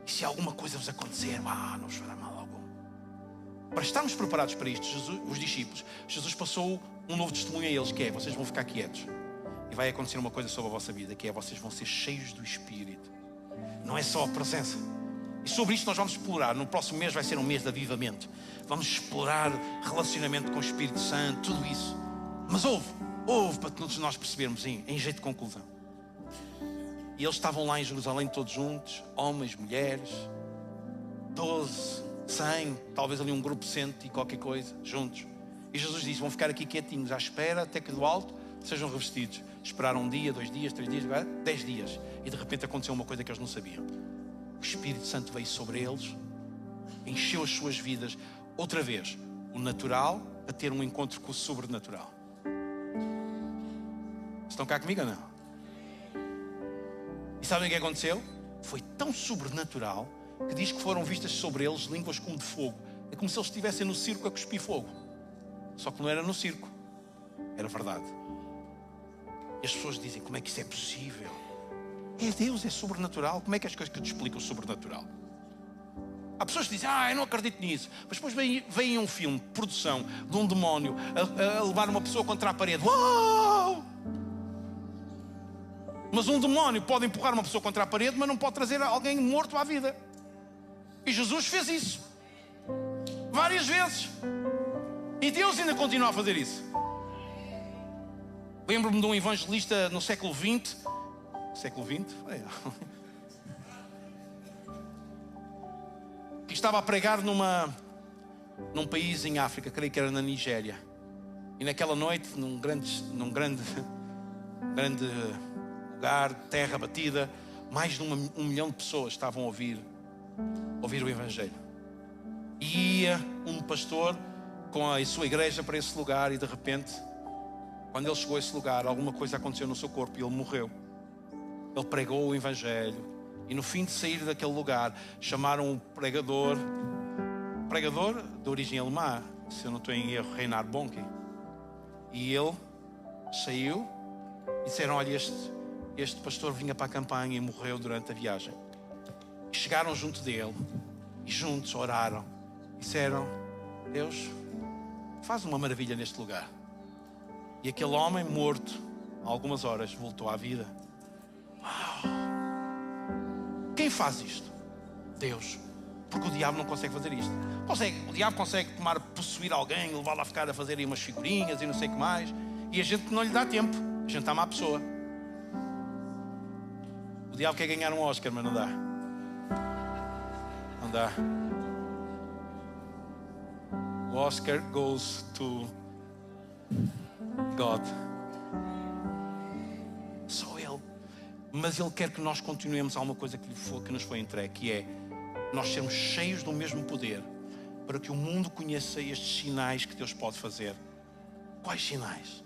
E se alguma coisa vos acontecer, não vos fará mal algum. Para estarmos preparados para isto, os discípulos, Jesus passou um novo testemunho a eles, que é: vocês vão ficar quietos. E vai acontecer uma coisa sobre a vossa vida, que é: vocês vão ser cheios do Espírito. Não é só a presença. E sobre isto nós vamos explorar. No próximo mês vai ser um mês de avivamento. Vamos explorar relacionamento com o Espírito Santo, tudo isso. Mas houve para todos nós percebermos em jeito de conclusão. E eles estavam lá em Jerusalém todos juntos, homens, mulheres, 12, 100, talvez ali um grupo cento e qualquer coisa, juntos. E Jesus disse: vão ficar aqui quietinhos à espera até que do alto sejam revestidos. Esperaram 1 dia, 2 dias, 3 dias, 10 dias. E de repente aconteceu uma coisa que eles não sabiam. O Espírito Santo veio sobre eles, encheu as suas vidas. Outra vez, o natural a ter um encontro com o sobrenatural. Estão cá comigo ou não? E sabem o que aconteceu? Foi tão sobrenatural que diz que foram vistas sobre eles línguas como de fogo. É como se eles estivessem no circo a cuspir fogo. Só que não era no circo, era verdade. E as pessoas dizem, como é que isso é possível? É Deus, é sobrenatural. Como é que as coisas que eu te explico o sobrenatural? Há pessoas que dizem, eu não acredito nisso. Mas depois vem um filme, produção, de um demónio a levar uma pessoa contra a parede. Uau! Mas um demónio pode empurrar uma pessoa contra a parede, mas não pode trazer alguém morto à vida. E Jesus fez isso várias vezes. E Deus ainda continua a fazer isso. Lembro-me de um evangelista no século XX. Século XX? Que estava a pregar num país em África, creio que era na Nigéria. E naquela noite, num grande lugar, terra batida, mais de 1 milhão de pessoas estavam a ouvir o Evangelho. E ia um pastor com a sua igreja para esse lugar e de repente, quando ele chegou a esse lugar, alguma coisa aconteceu no seu corpo e ele morreu. Ele pregou o Evangelho e no fim de sair daquele lugar, chamaram um pregador de origem alemã, se eu não estou em erro, Reinhard Bonnke. E ele saiu e disseram, olha, este pastor vinha para a campanha e morreu durante a viagem. E chegaram junto dele e juntos oraram. Disseram, Deus, faz uma maravilha neste lugar. E aquele homem morto, há algumas horas, voltou à vida. Uau! Quem faz isto? Deus. Porque o diabo não consegue fazer isto. O diabo consegue possuir alguém, levá-lo a ficar a fazer aí umas figurinhas e não sei o que mais. E a gente não lhe dá tempo. A gente está má pessoa. O diabo quer ganhar um Oscar, mas não dá. Não dá. O Oscar goes to God. Só Ele. Mas Ele quer que nós continuemos a uma coisa que nos foi entregue, que é nós sermos cheios do mesmo poder, para que o mundo conheça estes sinais que Deus pode fazer. Quais sinais?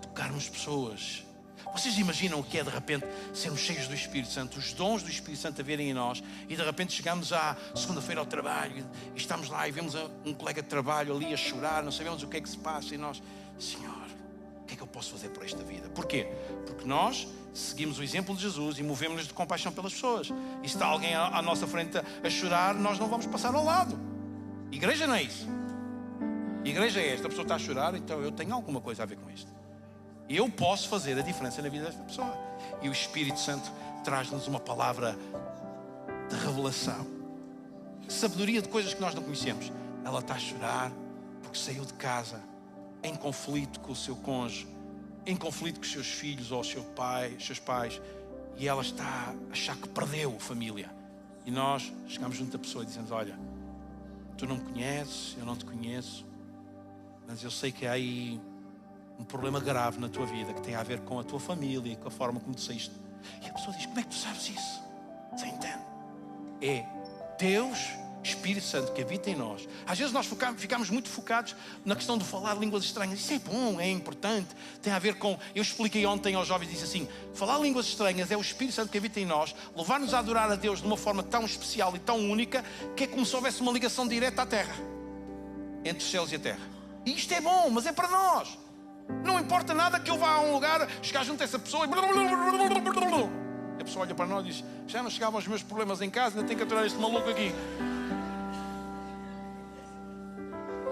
Tocarmos pessoas. Vocês imaginam o que é de repente sermos cheios do Espírito Santo, os dons do Espírito Santo a verem em nós, e de repente chegamos à segunda-feira ao trabalho e estamos lá e vemos um colega de trabalho ali a chorar, não sabemos o que é que se passa e nós, Senhor, o que é que eu posso fazer por esta vida? Porquê? Porque nós seguimos o exemplo de Jesus e movemos-nos de compaixão pelas pessoas. E se está alguém à nossa frente a chorar, nós não vamos passar ao lado. Igreja não é isso. Igreja é esta, a pessoa está a chorar, então eu tenho alguma coisa a ver com isto. Eu posso fazer a diferença na vida desta pessoa. E o Espírito Santo traz-nos uma palavra de revelação, sabedoria de coisas que nós não conhecemos. Ela está a chorar porque saiu de casa em conflito com o seu cônjuge, em conflito com os seus filhos ou os seus pais, e ela está a achar que perdeu a família. E nós chegamos junto da pessoa e dizemos, olha, tu não me conheces, eu não te conheço, mas eu sei que há aí um problema grave na tua vida que tem a ver com a tua família e com a forma como tu saíste. E a pessoa diz, como é que tu sabes isso? Você entende? É Deus, Espírito Santo, que habita em nós. Às vezes nós ficamos muito focados na questão de falar línguas estranhas. Isso é bom, é importante. Tem a ver com... Eu expliquei ontem aos jovens, disse assim, falar línguas estranhas é o Espírito Santo que habita em nós, levar-nos a adorar a Deus de uma forma tão especial e tão única, que é como se houvesse uma ligação direta à terra, entre os céus e a terra. E isto é bom, mas é para nós. Não importa nada que eu vá a um lugar, chegar junto a essa pessoa e a pessoa olha para nós e diz, já não chegavam os meus problemas em casa, ainda tenho que aturar este maluco aqui.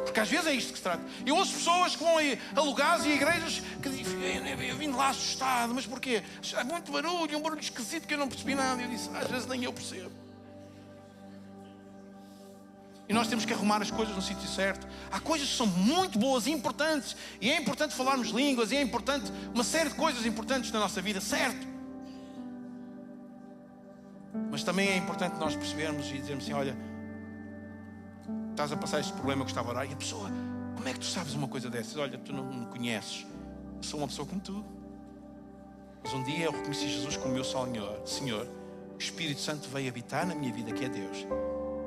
Porque às vezes é isto que se trata. Eu ouço pessoas que vão a lugares e a igrejas que dizem, eu vim de lá assustado, mas porquê? Há muito barulho, um barulho esquisito que eu não percebi nada. E eu disse, às vezes nem eu percebo. E nós temos que arrumar as coisas no sítio certo. Há coisas que são muito boas e importantes. E é importante falarmos línguas. E é importante uma série de coisas importantes na nossa vida, certo? Mas também é importante nós percebermos e dizermos assim, olha, estás a passar este problema que estava a orar. E a pessoa, como é que tu sabes uma coisa dessas? Olha, tu não me conheces. Eu sou uma pessoa como tu. Mas um dia eu reconheci Jesus como meu Senhor. O Espírito Santo veio habitar na minha vida, que é Deus.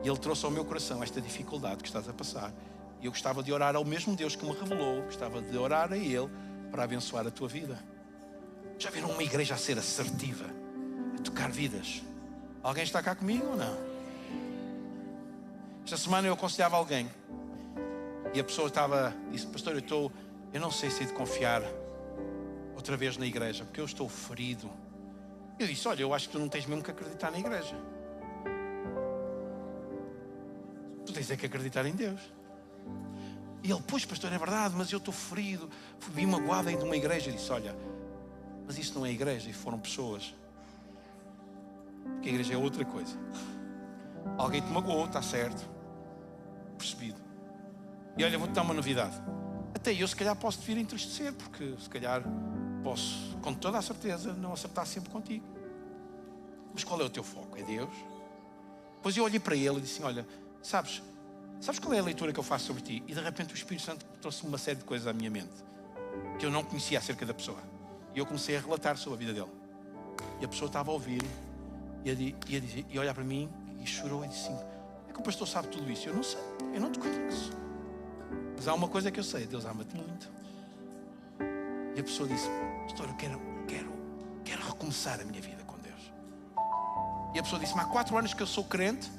E Ele trouxe ao meu coração esta dificuldade que estás a passar. E eu gostava de orar ao mesmo Deus que me revelou. Gostava de orar a Ele para abençoar a tua vida. Já viram uma igreja a ser assertiva, a tocar vidas? Alguém está cá comigo ou não? Esta semana eu aconselhava alguém e a pessoa disse: pastor, eu não sei se hei de confiar outra vez na igreja, porque eu estou ferido. Eu disse: olha, eu acho que tu não tens mesmo que acreditar na igreja. Tu tens que acreditar em Deus. E ele: pois pastor, é verdade, mas eu estou ferido, vim magoado aí de uma igreja. Eu disse: olha, mas isso não é igreja, e foram pessoas. Porque a igreja é outra coisa. Alguém te magoou, está certo, percebido. E olha, vou-te dar uma novidade. Até eu se calhar posso te vir a entristecer, porque se calhar posso, com toda a certeza, não acertar sempre contigo. Mas qual é o teu foco? É Deus? Depois eu olhei para ele e disse: olha, sabes qual é a leitura que eu faço sobre ti? E de repente o Espírito Santo trouxe uma série de coisas à minha mente que eu não conhecia acerca da pessoa. E eu comecei a relatar sobre a vida dele. E a pessoa estava a ouvir e a olhar para mim e chorou e disse assim: é que o pastor sabe tudo isso? Eu não sei, eu não te conheço. Mas há uma coisa que eu sei: Deus ama-te muito. E a pessoa disse: pastor, eu quero recomeçar a minha vida com Deus. E a pessoa disse: há 4 anos que eu sou crente,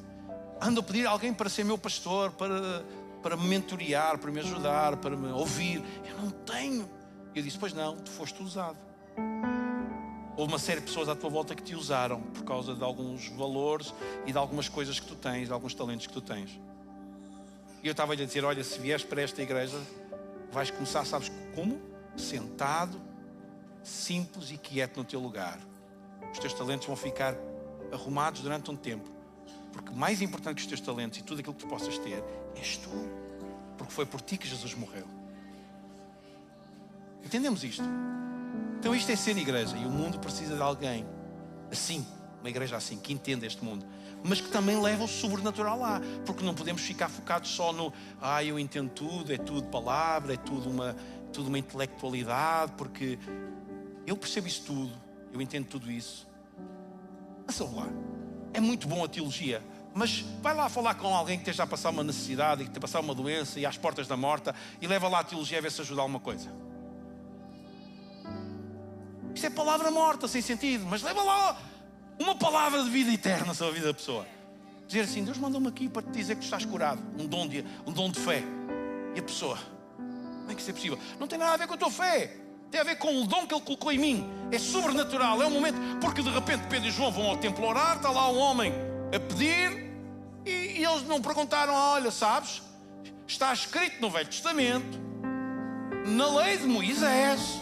ando a pedir a alguém para ser meu pastor, para me mentorear, para me ajudar, para me ouvir. Eu não tenho. E eu disse: pois não, tu foste usado. Houve uma série de pessoas à tua volta que te usaram por causa de alguns valores e de algumas coisas que tu tens, de alguns talentos que tu tens. E eu estava-lhe a dizer: olha, se vieres para esta igreja, vais começar, sabes como? Sentado, simples e quieto no teu lugar. Os teus talentos vão ficar arrumados durante um tempo, porque mais importante que os teus talentos e tudo aquilo que tu possas ter és tu, porque foi por ti que Jesus morreu. Entendemos isto? Então isto é ser igreja, e o mundo precisa de alguém assim, uma igreja assim, que entenda este mundo, mas que também leva o sobrenatural lá, porque não podemos ficar focados só no: eu entendo tudo, é tudo palavra, é tudo uma intelectualidade, porque eu percebo isso tudo, eu entendo tudo isso. Mas lá, é muito bom a teologia, mas vai lá falar com alguém que esteja a passar uma necessidade, que esteja a passar uma doença e às portas da morte, e leva lá a teologia a ver se ajuda alguma coisa. Isto é palavra morta, sem sentido, mas leva lá uma palavra de vida eterna sobre a vida da pessoa. Dizer assim: Deus mandou-me aqui para te dizer que tu estás curado, um dom de fé. E a pessoa: como é que isso é possível? Não tem nada a ver com a tua fé, tem a ver com o dom que Ele colocou em mim. É sobrenatural, é um momento, porque de repente Pedro e João vão ao templo orar, está lá um homem a pedir, e eles não perguntaram: olha, sabes, está escrito no Velho Testamento, na lei de Moisés,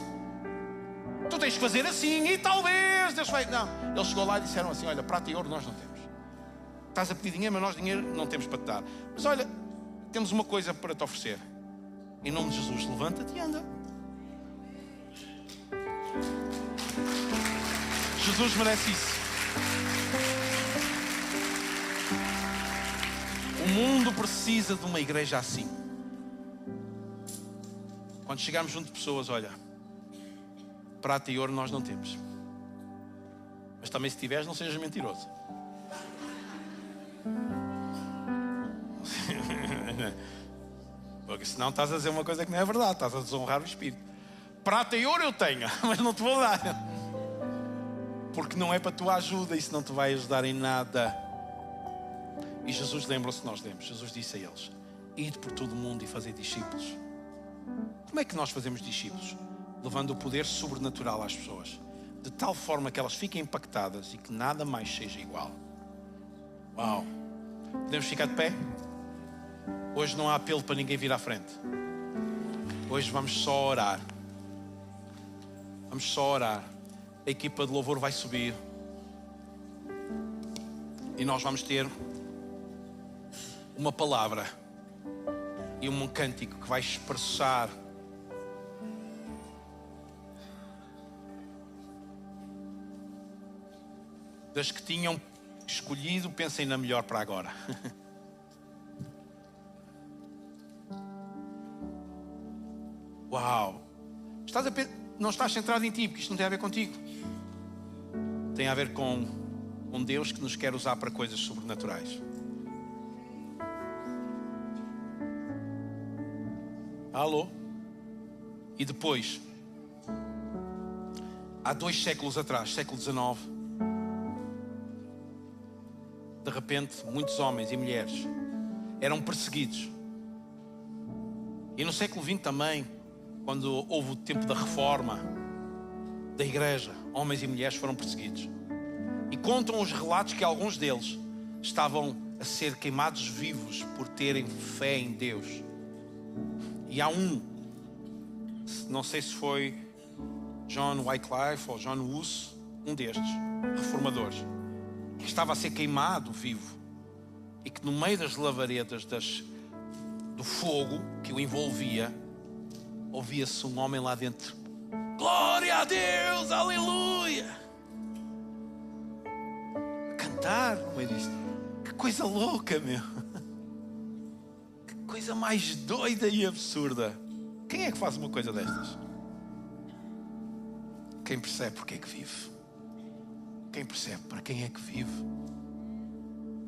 tu tens que fazer assim, e talvez Deus vai... Não, ele chegou lá e disseram assim: olha, prata e ouro nós não temos. Estás a pedir dinheiro, mas nós dinheiro não temos para te dar. Mas olha, temos uma coisa para te oferecer. Em nome de Jesus, levanta-te e anda. Jesus merece isso. O mundo precisa de uma igreja assim. Quando chegarmos junto de pessoas: olha, prata e ouro nós não temos, mas também se tiveres, não sejas mentiroso. Porque senão estás a dizer uma coisa que não é verdade, estás a desonrar o Espírito. Prata e ouro eu tenho, mas não te vou dar, porque não é para a tua ajuda, isso não te vai ajudar em nada. E Jesus, lembram-se, nós lemos, Jesus disse a eles: ide por todo o mundo e fazei discípulos. Como é que nós fazemos discípulos? Levando o poder sobrenatural às pessoas, de tal forma que elas fiquem impactadas e que nada mais seja igual. Uau! Podemos ficar de pé? Hoje não há apelo para ninguém vir à frente. Hoje vamos só orar. Vamos só orar. A equipa de louvor vai subir e nós vamos ter uma palavra e um cântico que vai expressar das que tinham escolhido, pensem na melhor para agora. Uau! Não estás centrado em ti, porque isto não tem a ver contigo. Tem a ver com um Deus que nos quer usar para coisas sobrenaturais. Alô? E depois, há 2 séculos atrás, século XIX, de repente, muitos homens e mulheres eram perseguidos. E no século XX também, quando houve o tempo da reforma da igreja, homens e mulheres foram perseguidos. E contam os relatos que alguns deles estavam a ser queimados vivos por terem fé em Deus. E há não sei se foi John Wycliffe ou John Hus, um destes reformadores, que estava a ser queimado vivo e que no meio das lavaredas do fogo que o envolvia, ouvia-se um homem lá dentro: glória a Deus, aleluia, a cantar no meio disto. Que coisa louca, meu. Que coisa mais doida e absurda. Quem é que faz uma coisa destas? Quem percebe porque é que vive. Quem percebe para quem é que vive.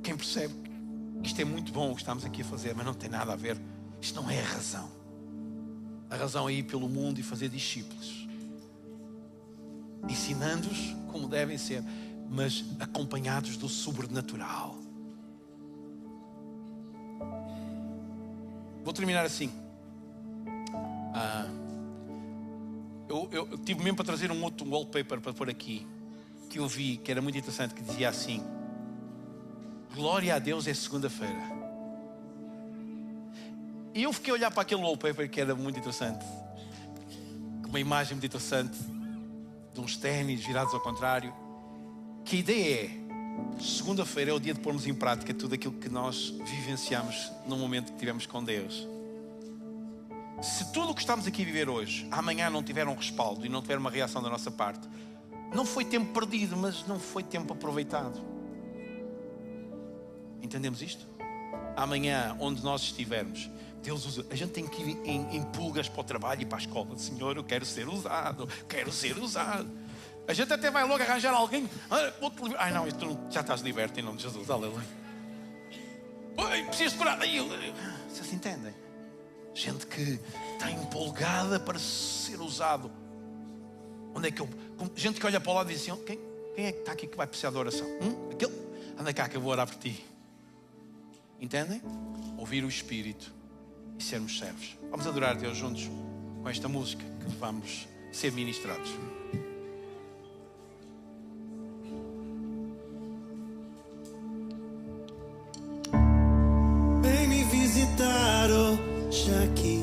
Quem percebe que isto é muito bom o que estamos aqui a fazer, mas não tem nada a ver. Isto não é a razão. A razão é ir pelo mundo e fazer discípulos, ensinando-os como devem ser, mas acompanhados do sobrenatural. Vou terminar assim. Eu tive mesmo para trazer um outro wallpaper para pôr aqui, que eu vi, que era muito interessante, que dizia assim: glória a Deus é segunda-feira. E eu fiquei a olhar para aquele wallpaper que era muito interessante, com uma imagem muito interessante de uns ténis virados ao contrário, que a ideia é: segunda-feira é o dia de pormos em prática tudo aquilo que nós vivenciamos no momento que tivemos com Deus. Se tudo o que estamos aqui a viver hoje, amanhã não tiver um respaldo e não tiver uma reação da nossa parte, não foi tempo perdido, mas não foi tempo aproveitado. Entendemos isto? Amanhã, onde nós estivermos, Deus usa. A gente tem que ir em pulgas para o trabalho e para a escola. Senhor, eu quero ser usado, quero ser usado. A gente até vai logo arranjar alguém. Ai não, tu já estás liberto em nome de Jesus, aleluia. Preciso de curar. Vocês entendem? Gente que está empolgada para ser usado. Onde é que gente que olha para o lado e diz assim: quem é que está aqui que vai precisar de oração? Aquele? Anda cá que eu vou orar por ti. Entendem? Ouvir o Espírito e sermos servos. Vamos adorar a Deus juntos com esta música que vamos ser ministrados. Vem me visitar hoje aqui.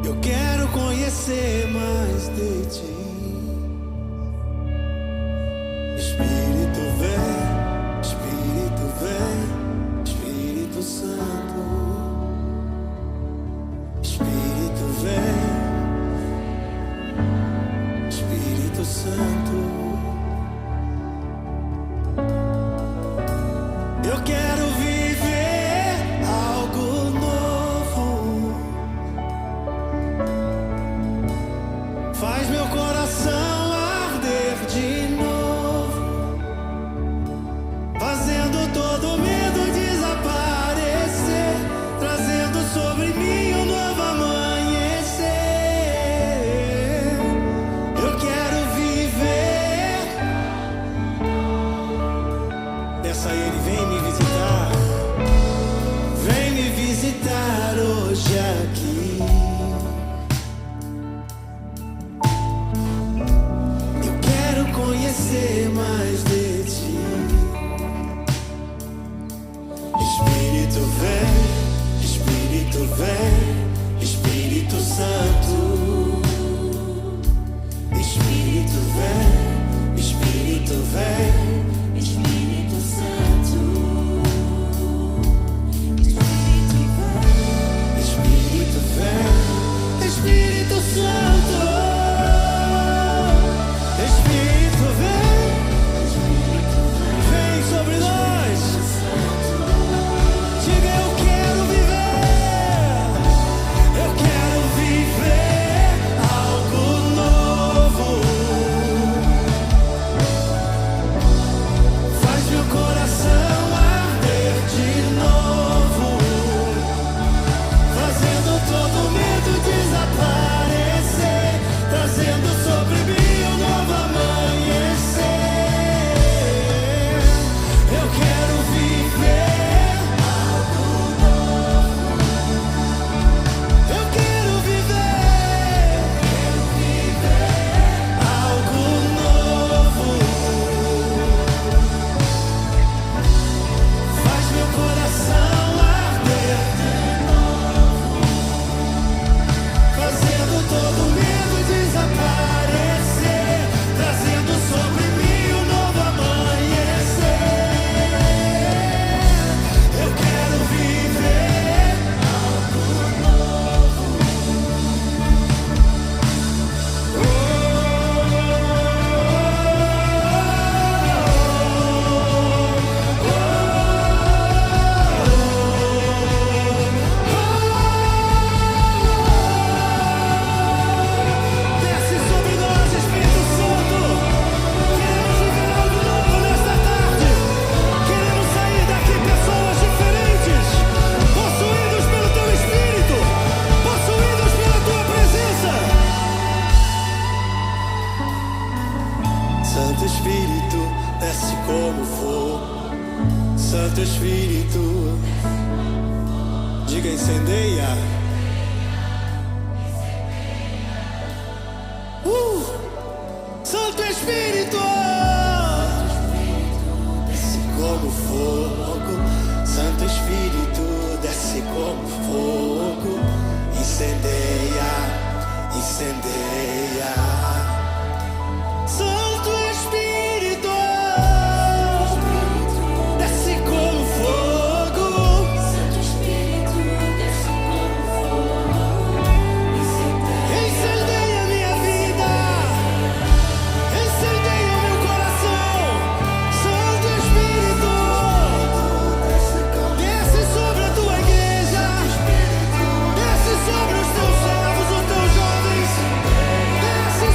Eu quero conhecer mais de ti. Espírito vem, Espírito Santo. Espírito vem, Espírito Santo. Eu quero viver algo novo. Faz meu coração arder de novo, fazendo todo medo desaparecer, trazendo sobre mim um novo amanhecer. Eu quero viver. Peça a Ele, vem me visitar. Vem me visitar hoje aqui. Eu quero conhecer mais de ti. Espírito vem, Espírito Santo. Espírito vem, Espírito vem, Espírito Santo. Espírito vem, Espírito Santo. Espírito vem sobre nós. Diga: eu quero viver. Eu quero viver. Santo Espírito, desce como fogo. Santo Espírito, diga incendeia. Santo Espírito, desce como fogo. Santo Espírito, desce como fogo. Incendeia, incendeia. Santo Espírito, desce como fogo. Santo Espírito, desce como fogo. Incendeia minha vida, incendeia o meu coração. Santo Espírito, desce sobre a tua igreja, desce sobre os teus servos, os teus jovens, desce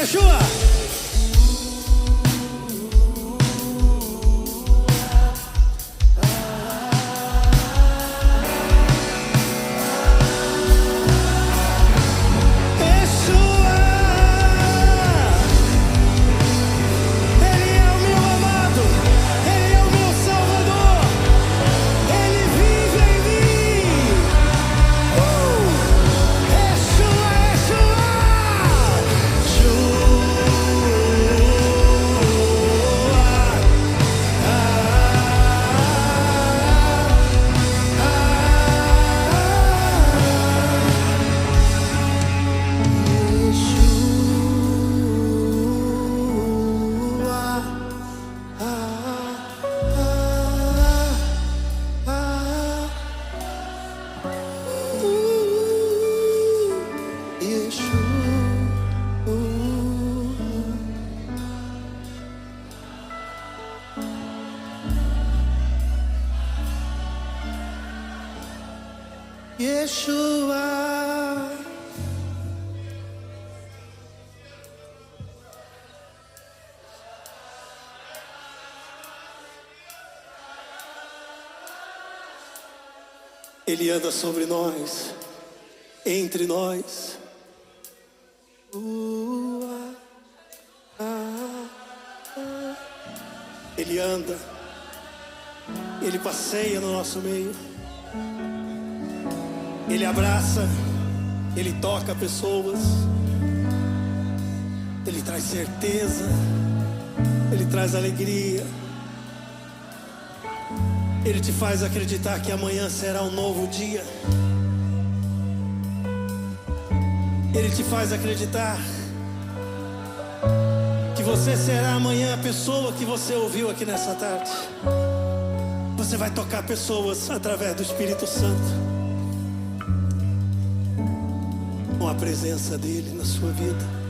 Yeshua. Yeshua. Ele anda sobre nós, entre nós. Ele anda, Ele passeia no nosso meio. Ele abraça, Ele toca pessoas, Ele traz certeza, Ele traz alegria. Ele te faz acreditar que amanhã será um novo dia. Ele te faz acreditar que você será amanhã a pessoa que você ouviu aqui nessa tarde. Você vai tocar pessoas através do Espírito Santo, com a presença dele na sua vida.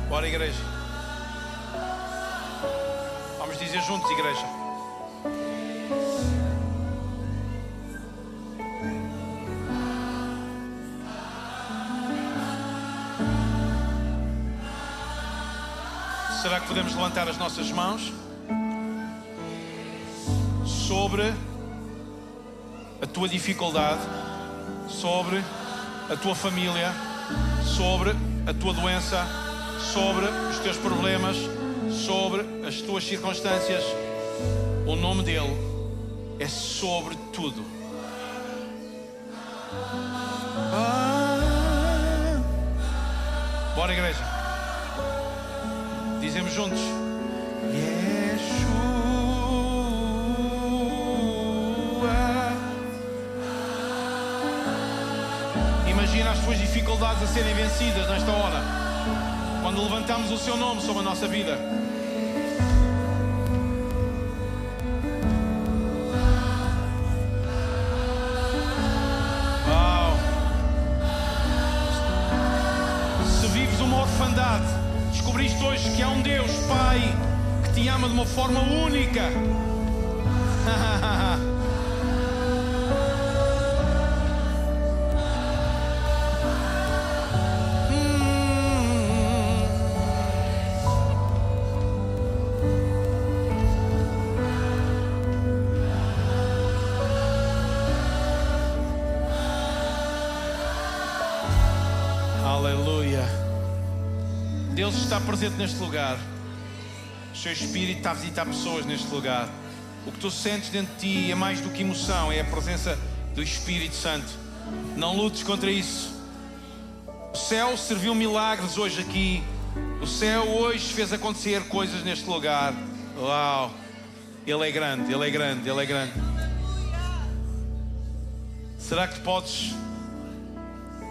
Bora, igreja. Vamos dizer juntos, igreja. Será que podemos levantar as nossas mãos sobre a tua dificuldade, sobre a tua família, sobre a tua doença, sobre os teus problemas, sobre as tuas circunstâncias? O nome dele é sobre tudo. Bora, igreja. Dizemos juntos: Yeshua. Imagina as tuas dificuldades a serem vencidas nesta hora, quando levantamos o seu nome sobre a nossa vida. Uau. Se vives uma orfandade, descobriste hoje que há um Deus Pai que te ama de uma forma única. Aleluia. Deus está presente neste lugar. O seu Espírito está a visitar pessoas neste lugar. O que tu sentes dentro de ti é mais do que emoção, é a presença do Espírito Santo. Não lutes contra isso. O céu serviu milagres hoje aqui. O céu hoje fez acontecer coisas neste lugar. Uau! Ele é grande, Ele é grande, Ele é grande. Será que tu podes,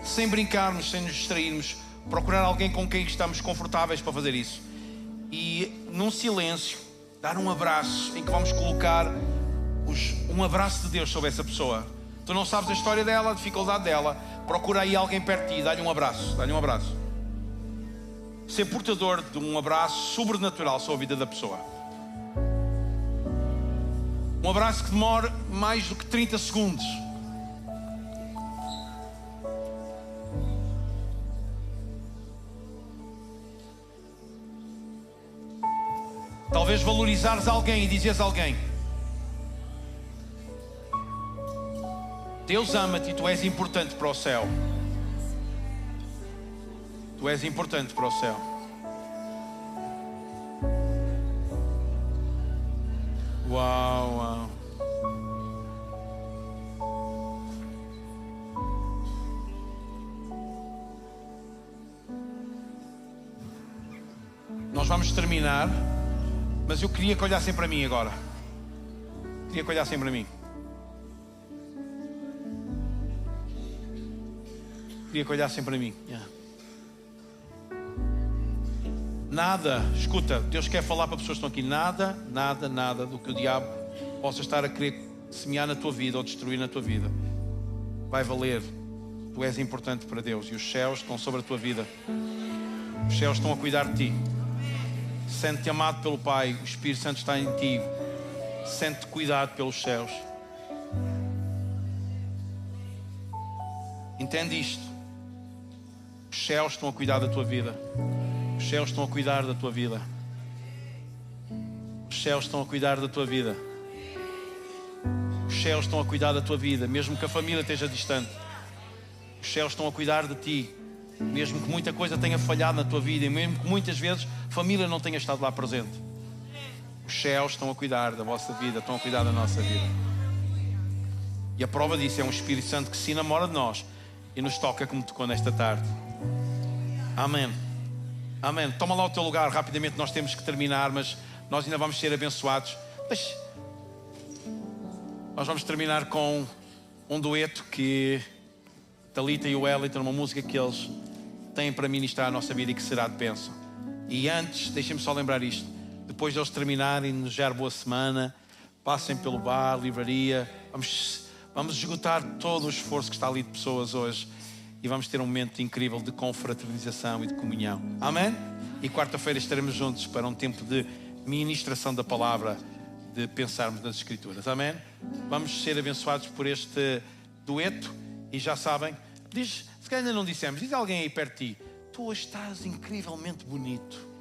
sem brincarmos, sem nos distrairmos, procurar alguém com quem estamos confortáveis para fazer isso e, num silêncio, dar um abraço em que vamos colocar um abraço de Deus sobre essa pessoa? Tu não sabes a história dela, a dificuldade dela. Procura aí alguém perto de ti, dá-lhe um abraço, dá-lhe um abraço. ser portador de um abraço sobrenatural sobre a vida da pessoa. Um abraço que demora mais do que 30 segundos. Talvez valorizares alguém e dizeres a alguém: Deus ama-te e tu és importante para o céu. Tu és importante para o céu. Uau, uau. Nós vamos terminar, mas eu queria que olhassem para mim agora. Queria que olhassem para mim. Queria que olhassem para mim. Nada, escuta, Deus quer falar para pessoas que estão aqui. Nada do que o diabo possa estar a querer semear na tua vida ou destruir na tua vida vai valer. Tu és importante para Deus e os céus estão sobre a tua vida. Os céus estão a cuidar de ti. Sente-te amado pelo Pai. O Espírito Santo está em ti. Sente-te cuidado pelos céus. Entende isto? Os céus estão a cuidar da tua vida. Os céus estão a cuidar da tua vida. Os céus estão a cuidar da tua vida. Os céus estão a cuidar da tua vida, mesmo que a família esteja distante. Os céus estão a cuidar de ti, mesmo que muita coisa tenha falhado na tua vida e mesmo que muitas vezes a família não tenha estado lá presente. Os céus estão a cuidar da vossa vida, estão a cuidar da nossa vida. E a prova disso é um Espírito Santo que se enamora de nós e nos toca como tocou nesta tarde. Amém. Amém. Toma lá o teu lugar rapidamente, nós temos que terminar, mas nós ainda vamos ser abençoados. Mas nós vamos terminar com um dueto que Talita e o Wellington, uma música que eles têm para ministrar a nossa vida e que será de bênção. E antes, deixem-me só lembrar isto: depois de eles terminarem, nos desejar boa semana, passem pelo bar, livraria, vamos esgotar todo o esforço que está ali de pessoas hoje e vamos ter um momento incrível de confraternização e de comunhão. Amém? E quarta-feira estaremos juntos para um tempo de ministração da palavra, de pensarmos nas Escrituras. Amém? Vamos ser abençoados por este dueto. E já sabem, se calhar ainda não dissemos, diz alguém aí perto de ti: tu hoje estás incrivelmente bonito.